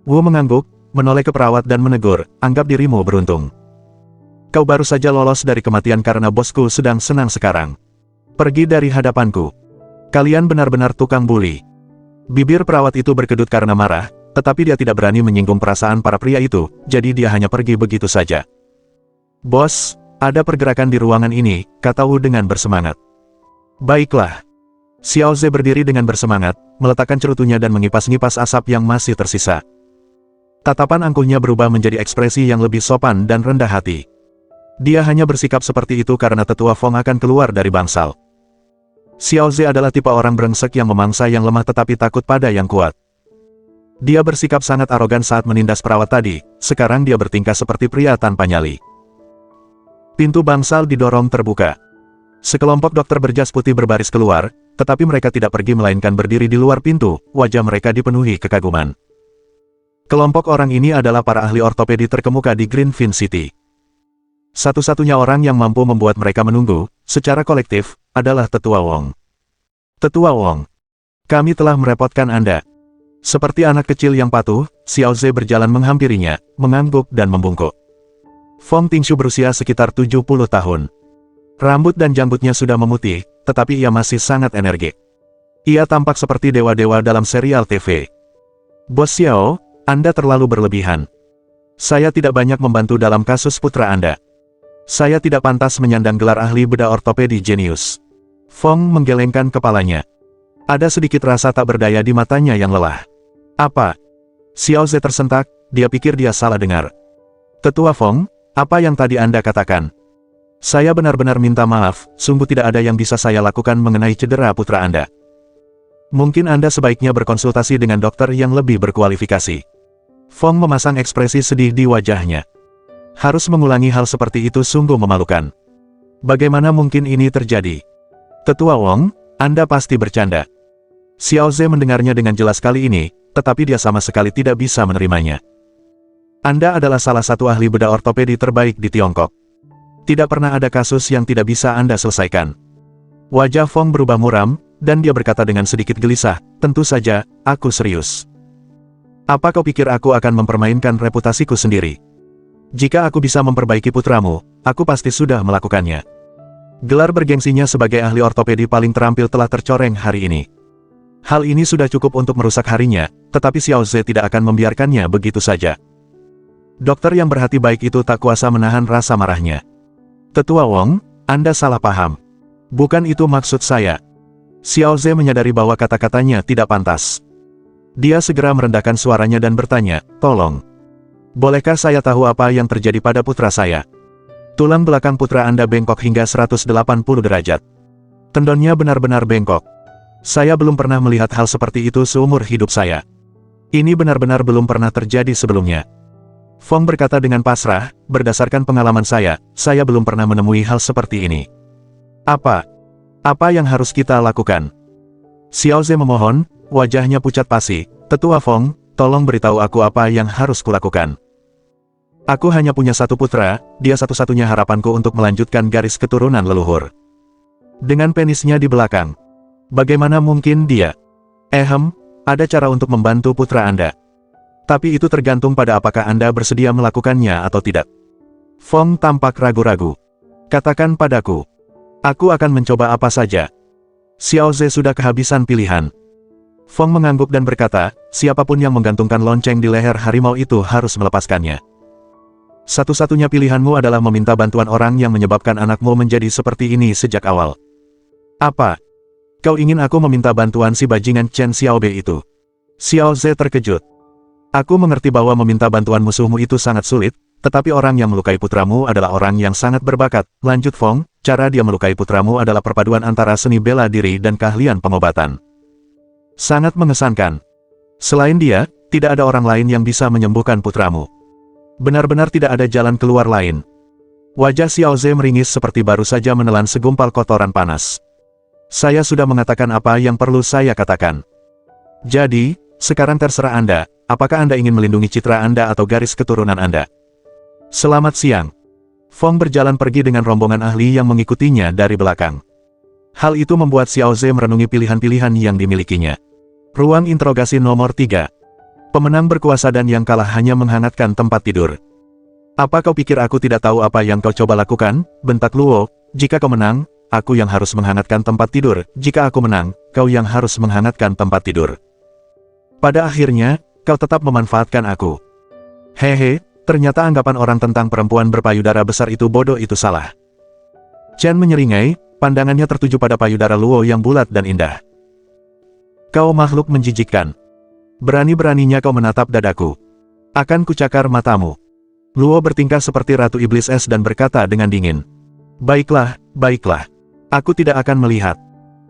S1: Wu mengangguk, menoleh ke perawat dan menegur, anggap dirimu beruntung. Kau baru saja lolos dari kematian karena bosku sedang senang sekarang. Pergi dari hadapanku. Kalian benar-benar tukang bully. Bibir perawat itu berkedut karena marah, tetapi dia tidak berani menyinggung perasaan para pria itu, jadi dia hanya pergi begitu saja. Bos, ada pergerakan di ruangan ini, kata Wu dengan bersemangat. Baiklah. Xiao Ze berdiri dengan bersemangat, meletakkan cerutunya dan mengipas-ngipas asap yang masih tersisa. Tatapan angkuhnya berubah menjadi ekspresi yang lebih sopan dan rendah hati. Dia hanya bersikap seperti itu karena Tetua Fong akan keluar dari bangsal. Xiao Ze adalah tipe orang brengsek yang memangsa yang lemah tetapi takut pada yang kuat. Dia bersikap sangat arogan saat menindas perawat tadi, sekarang dia bertingkah seperti pria tanpa nyali. Pintu bangsal didorong terbuka. Sekelompok dokter berjas putih berbaris keluar, tetapi mereka tidak pergi melainkan berdiri di luar pintu, wajah mereka dipenuhi kekaguman. Kelompok orang ini adalah para ahli ortopedi terkemuka di Greenfin City. Satu-satunya orang yang mampu membuat mereka menunggu, secara kolektif, adalah Tetua Wong. Tetua Wong, kami telah merepotkan Anda. Seperti anak kecil yang patuh, Xiao Ze berjalan menghampirinya, mengangguk dan membungkuk. Fong Tingshu berusia sekitar 70 tahun. Rambut dan janggutnya sudah memutih, tetapi ia masih sangat energik. Ia tampak seperti dewa-dewa dalam serial TV. Bos Xiao, Anda terlalu berlebihan. Saya tidak banyak membantu dalam kasus putra Anda. Saya tidak pantas menyandang gelar ahli bedah ortopedi jenius. Fong menggelengkan kepalanya. Ada sedikit rasa tak berdaya di matanya yang lelah. Apa? Xiao Ze tersentak, dia pikir dia salah dengar. Tetua Feng, apa yang tadi Anda katakan? Saya benar-benar minta maaf, sungguh tidak ada yang bisa saya lakukan mengenai cedera putra Anda. Mungkin Anda sebaiknya berkonsultasi dengan dokter yang lebih berkualifikasi. Feng memasang ekspresi sedih di wajahnya. Harus mengulangi hal seperti itu sungguh memalukan. Bagaimana mungkin ini terjadi? Tetua Wong, Anda pasti bercanda. Xiao Ze mendengarnya dengan jelas kali ini, tetapi dia sama sekali tidak bisa menerimanya. Anda adalah salah satu ahli bedah ortopedi terbaik di Tiongkok. Tidak pernah ada kasus yang tidak bisa Anda selesaikan. Wajah Feng berubah muram, dan dia berkata dengan sedikit gelisah, tentu saja, aku serius. Apa kau pikir aku akan mempermainkan reputasiku sendiri? Jika aku bisa memperbaiki putramu, aku pasti sudah melakukannya. Gelar bergengsinya sebagai ahli ortopedi paling terampil telah tercoreng hari ini. Hal ini sudah cukup untuk merusak harinya, tetapi Xiao Ze tidak akan membiarkannya begitu saja. Dokter yang berhati baik itu tak kuasa menahan rasa marahnya. Tetua Wong, Anda salah paham. Bukan itu maksud saya. Xiao Ze menyadari bahwa kata-katanya tidak pantas. Dia segera merendahkan suaranya dan bertanya, tolong. Bolehkah saya tahu apa yang terjadi pada putra saya? Tulang belakang putra Anda bengkok hingga 180 derajat. Tendonnya benar-benar bengkok. Saya belum pernah melihat hal seperti itu seumur hidup saya. Ini benar-benar belum pernah terjadi sebelumnya. Feng berkata dengan pasrah, berdasarkan pengalaman saya belum pernah menemui hal seperti ini. Apa? Apa yang harus kita lakukan? Xiao Ze memohon, wajahnya pucat pasi. Tetua Feng, tolong beritahu aku apa yang harus kulakukan. Aku hanya punya satu putra, dia satu-satunya harapanku untuk melanjutkan garis keturunan leluhur. Dengan penisnya di belakang. Bagaimana mungkin dia? Ada cara untuk membantu putra Anda. Tapi itu tergantung pada apakah Anda bersedia melakukannya atau tidak. Feng tampak ragu-ragu. Katakan padaku. Aku akan mencoba apa saja. Xiao Ze sudah kehabisan pilihan. Feng mengangguk dan berkata, siapapun yang menggantungkan lonceng di leher harimau itu harus melepaskannya. Satu-satunya pilihanmu adalah meminta bantuan orang yang menyebabkan anakmu menjadi seperti ini sejak awal. Apa? Kau ingin aku meminta bantuan si bajingan Chen Xiaobe itu? Xiao Ze terkejut. Aku mengerti bahwa meminta bantuan musuhmu itu sangat sulit, tetapi orang yang melukai putramu adalah orang yang sangat berbakat. Lanjut Feng, cara dia melukai putramu adalah perpaduan antara seni bela diri dan keahlian pengobatan. Sangat mengesankan. Selain dia, tidak ada orang lain yang bisa menyembuhkan putramu. Benar-benar tidak ada jalan keluar lain. Wajah Xiao Ze meringis seperti baru saja menelan segumpal kotoran panas. Saya sudah mengatakan apa yang perlu saya katakan. Jadi, sekarang terserah Anda. Apakah Anda ingin melindungi citra Anda atau garis keturunan Anda? Selamat siang. Feng berjalan pergi dengan rombongan ahli yang mengikutinya dari belakang. Hal itu membuat Xiao Ze merenungi pilihan-pilihan yang dimilikinya. Ruang interogasi nomor 3. Pemenang berkuasa dan yang kalah hanya menghangatkan tempat tidur. Apa kau pikir aku tidak tahu apa yang kau coba lakukan? Bentak Luo. Jika kau menang, aku yang harus menghangatkan tempat tidur. Jika aku menang, kau yang harus menghangatkan tempat tidur. Pada akhirnya, kau tetap memanfaatkan aku. Hehe, ternyata anggapan orang tentang perempuan berpayudara besar itu bodoh itu salah. Chen menyeringai, pandangannya tertuju pada payudara Luo yang bulat dan indah. Kau makhluk menjijikkan. Berani-beraninya kau menatap dadaku. Akan kucakar matamu. Luo bertingkah seperti Ratu Iblis Es dan berkata dengan dingin. Baiklah, baiklah. Aku tidak akan melihat.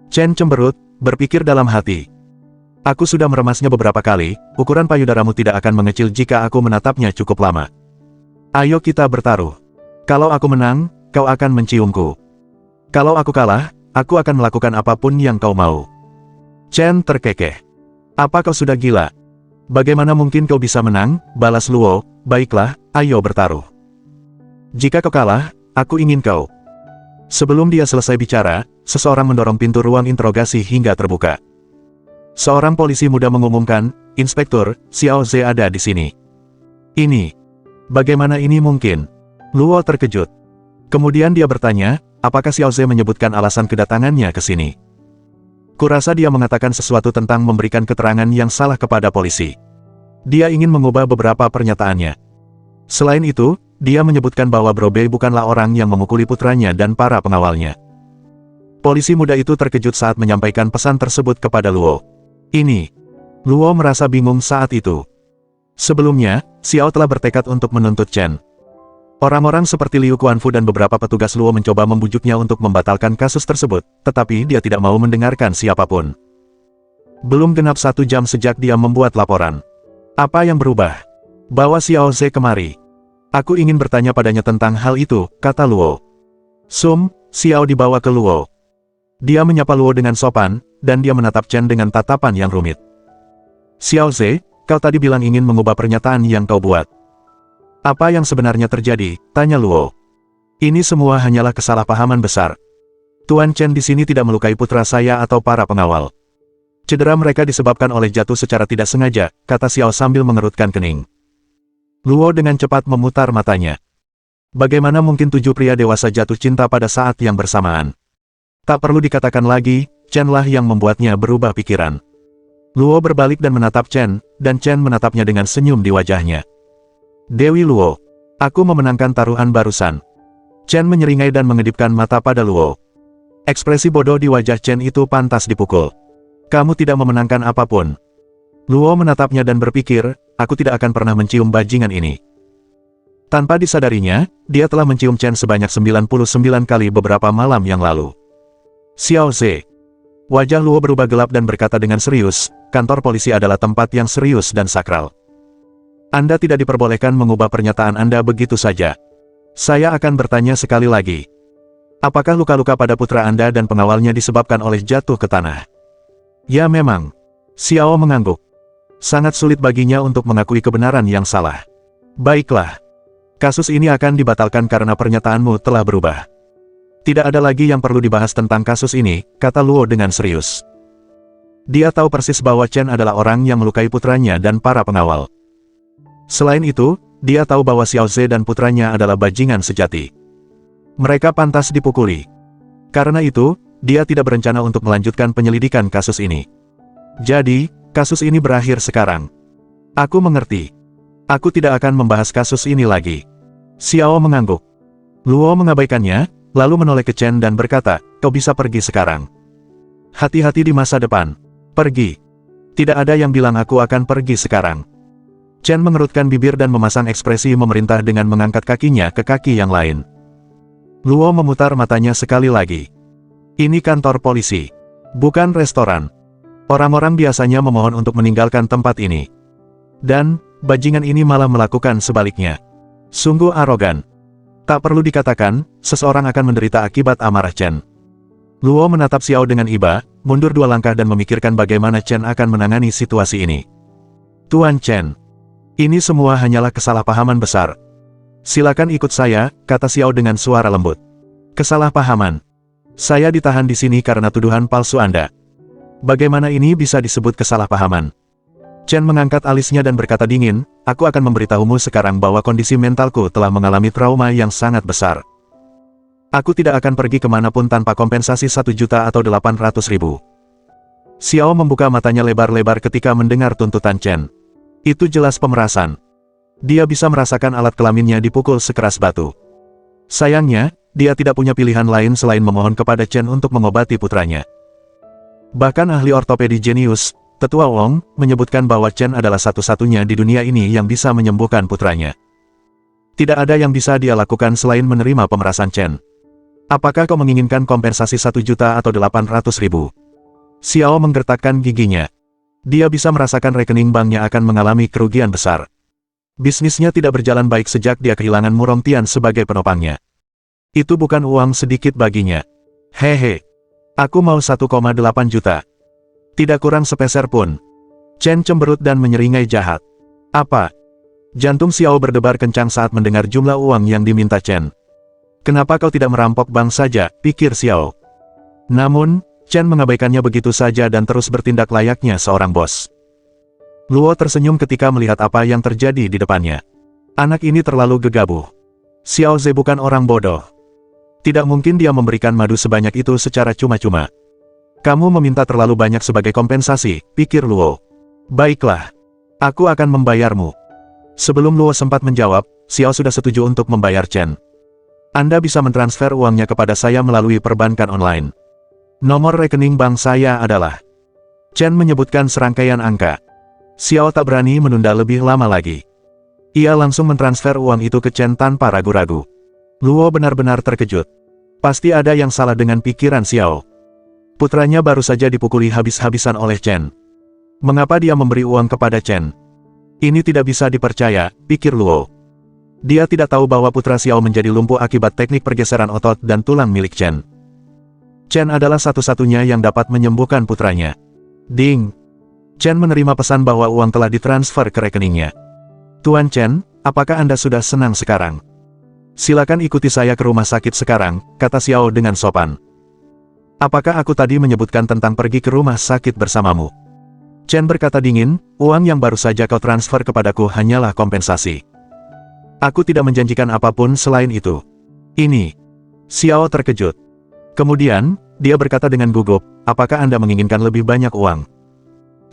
S1: Chen cemberut, berpikir dalam hati. Aku sudah meremasnya beberapa kali, ukuran payudaramu tidak akan mengecil jika aku menatapnya cukup lama. Ayo kita bertaruh. Kalau aku menang, kau akan menciumku. Kalau aku kalah, aku akan melakukan apapun yang kau mau. Chen terkekeh. Apa kau sudah gila? Bagaimana mungkin kau bisa menang? Balas Luo, baiklah, ayo bertaruh. Jika kau kalah, aku ingin kau. Sebelum dia selesai bicara, seseorang mendorong pintu ruang interogasi hingga terbuka. Seorang polisi muda mengumumkan, Inspektur, Xiao Ze ada di sini. Ini. Bagaimana ini mungkin? Luo terkejut. Kemudian dia bertanya, apakah Xiao Ze menyebutkan alasan kedatangannya ke sini? Kurasa dia mengatakan sesuatu tentang memberikan keterangan yang salah kepada polisi. Dia ingin mengubah beberapa pernyataannya. Selain itu, dia menyebutkan bahwa Bro Bei bukanlah orang yang memukuli putranya dan para pengawalnya. Polisi muda itu terkejut saat menyampaikan pesan tersebut kepada Luo. Luo merasa bingung saat itu. Sebelumnya, Xiao telah bertekad untuk menuntut Chen. Orang-orang seperti Liu Quanfu dan beberapa petugas Luo mencoba membujuknya untuk membatalkan kasus tersebut, tetapi dia tidak mau mendengarkan siapapun. Belum genap 1 jam sejak dia membuat laporan. Apa yang berubah? Bawa Xiao Ze kemari. Aku ingin bertanya padanya tentang hal itu, kata Luo. Xiao dibawa ke Luo. Dia menyapa Luo dengan sopan, dan dia menatap Chen dengan tatapan yang rumit. Xiao Ze, kau tadi bilang ingin mengubah pernyataan yang kau buat. Apa yang sebenarnya terjadi? Tanya Luo. Ini semua hanyalah kesalahpahaman besar. Tuan Chen di sini tidak melukai putra saya atau para pengawal. Cedera mereka disebabkan oleh jatuh secara tidak sengaja, kata Xiao sambil mengerutkan kening. Luo dengan cepat memutar matanya. Bagaimana mungkin 7 pria dewasa jatuh cinta pada saat yang bersamaan? Tak perlu dikatakan lagi, Chen lah yang membuatnya berubah pikiran. Luo berbalik dan menatap Chen, dan Chen menatapnya dengan senyum di wajahnya. Dewi Luo, aku memenangkan taruhan barusan. Chen menyeringai dan mengedipkan mata pada Luo. Ekspresi bodoh di wajah Chen itu pantas dipukul. Kamu tidak memenangkan apapun. Luo menatapnya dan berpikir, aku tidak akan pernah mencium bajingan ini. Tanpa disadarinya, dia telah mencium Chen sebanyak 99 kali beberapa malam yang lalu. Xiao Ze. Wajah Luo berubah gelap dan berkata dengan serius, kantor polisi adalah tempat yang serius dan sakral. Anda tidak diperbolehkan mengubah pernyataan Anda begitu saja. Saya akan bertanya sekali lagi. Apakah luka-luka pada putra Anda dan pengawalnya disebabkan oleh jatuh ke tanah? Ya memang. Xiao mengangguk. Sangat sulit baginya untuk mengakui kebenaran yang salah. Baiklah. Kasus ini akan dibatalkan karena pernyataanmu telah berubah. Tidak ada lagi yang perlu dibahas tentang kasus ini, kata Luo dengan serius. Dia tahu persis bahwa Chen adalah orang yang melukai putranya dan para pengawal. Selain itu, dia tahu bahwa Xiao Ze dan putranya adalah bajingan sejati. Mereka pantas dipukuli. Karena itu, dia tidak berencana untuk melanjutkan penyelidikan kasus ini. Jadi, kasus ini berakhir sekarang. Aku mengerti. Aku tidak akan membahas kasus ini lagi. Xiao mengangguk. Luo mengabaikannya, lalu menoleh ke Chen dan berkata, kau bisa pergi sekarang. Hati-hati di masa depan. Pergi. Tidak ada yang bilang aku akan pergi sekarang. Chen mengerutkan bibir dan memasang ekspresi memerintah dengan mengangkat kakinya ke kaki yang lain. Luo memutar matanya sekali lagi. Ini kantor polisi. Bukan restoran. Orang-orang biasanya memohon untuk meninggalkan tempat ini. Dan, bajingan ini malah melakukan sebaliknya. Sungguh arogan. Tak perlu dikatakan, seseorang akan menderita akibat amarah Chen. Luo menatap Xiao dengan iba, mundur 2 langkah dan memikirkan bagaimana Chen akan menangani situasi ini. Tuan Chen. Ini semua hanyalah kesalahpahaman besar. Silakan ikut saya, kata Xiao dengan suara lembut. Kesalahpahaman. Saya ditahan di sini karena tuduhan palsu Anda. Bagaimana ini bisa disebut kesalahpahaman? Chen mengangkat alisnya dan berkata dingin, aku akan memberitahumu sekarang bahwa kondisi mentalku telah mengalami trauma yang sangat besar. Aku tidak akan pergi kemanapun tanpa kompensasi 1 juta atau 800.000. Xiao membuka matanya lebar-lebar ketika mendengar tuntutan Chen. Itu jelas pemerasan. Dia bisa merasakan alat kelaminnya dipukul sekeras batu. Sayangnya, dia tidak punya pilihan lain selain memohon kepada Chen untuk mengobati putranya. Bahkan ahli ortopedi jenius, Tetua Wong, menyebutkan bahwa Chen adalah satu-satunya di dunia ini yang bisa menyembuhkan putranya. Tidak ada yang bisa dia lakukan selain menerima pemerasan Chen. Apakah kau menginginkan kompensasi 1 juta atau 800.000? Xiao menggertakkan giginya. Dia bisa merasakan rekening banknya akan mengalami kerugian besar. Bisnisnya tidak berjalan baik sejak dia kehilangan Murong Tian sebagai penopangnya. Itu bukan uang sedikit baginya. Hehe. Aku mau 1,8 juta. Tidak kurang sepeser pun. Chen cemberut dan menyeringai jahat. Apa? Jantung Xiao berdebar kencang saat mendengar jumlah uang yang diminta Chen. Kenapa kau tidak merampok bank saja, pikir Xiao. Namun, Chen mengabaikannya begitu saja dan terus bertindak layaknya seorang bos. Luo tersenyum ketika melihat apa yang terjadi di depannya. Anak ini terlalu gegabah. Xiao Ze bukan orang bodoh. Tidak mungkin dia memberikan madu sebanyak itu secara cuma-cuma. Kamu meminta terlalu banyak sebagai kompensasi, pikir Luo. Baiklah. Aku akan membayarmu. Sebelum Luo sempat menjawab, Xiao sudah setuju untuk membayar Chen. Anda bisa mentransfer uangnya kepada saya melalui perbankan online. Nomor rekening bank saya adalah... Chen menyebutkan serangkaian angka. Xiao tak berani menunda lebih lama lagi. Ia langsung mentransfer uang itu ke Chen tanpa ragu-ragu. Luo benar-benar terkejut. Pasti ada yang salah dengan pikiran Xiao. Putranya baru saja dipukuli habis-habisan oleh Chen. Mengapa dia memberi uang kepada Chen? Ini tidak bisa dipercaya, pikir Luo. Dia tidak tahu bahwa putra Xiao menjadi lumpuh akibat teknik pergeseran otot dan tulang milik Chen. Chen adalah satu-satunya yang dapat menyembuhkan putranya. Ding! Chen menerima pesan bahwa uang telah ditransfer ke rekeningnya. Tuan Chen, apakah Anda sudah senang sekarang? Silakan ikuti saya ke rumah sakit sekarang, kata Xiao dengan sopan. Apakah aku tadi menyebutkan tentang pergi ke rumah sakit bersamamu? Chen berkata dingin, uang yang baru saja kau transfer kepadaku hanyalah kompensasi. Aku tidak menjanjikan apapun selain itu. Ini. Xiao terkejut. Kemudian, dia berkata dengan gugup, apakah Anda menginginkan lebih banyak uang?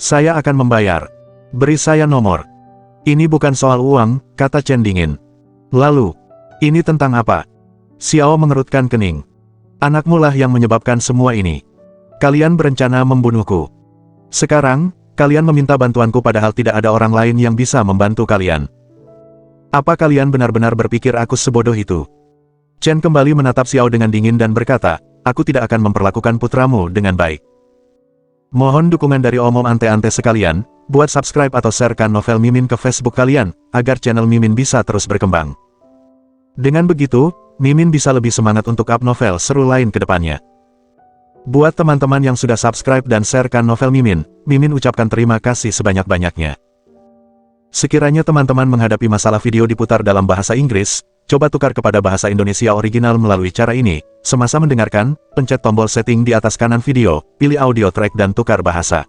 S1: Saya akan membayar. Beri saya nomor. Ini bukan soal uang, kata Chen dingin. Lalu, ini tentang apa? Xiao mengerutkan kening. Anakmu lah yang menyebabkan semua ini. Kalian berencana membunuhku. Sekarang, kalian meminta bantuanku padahal tidak ada orang lain yang bisa membantu kalian. Apa kalian benar-benar berpikir aku sebodoh itu? Chen kembali menatap Xiao dengan dingin dan berkata, aku tidak akan memperlakukan putramu dengan baik. Mohon dukungan dari omom ante-ante sekalian, buat subscribe atau sharekan novel Mimin ke Facebook kalian, agar channel Mimin bisa terus berkembang. Dengan begitu, Mimin bisa lebih semangat untuk up novel seru lain ke depannya. Buat teman-teman yang sudah subscribe dan sharekan novel Mimin, Mimin ucapkan terima kasih sebanyak-banyaknya. Sekiranya teman-teman menghadapi masalah video diputar dalam bahasa Inggris, coba tukar kepada bahasa Indonesia original melalui cara ini. Semasa mendengarkan, pencet tombol setting di atas kanan video, pilih audio track dan tukar bahasa.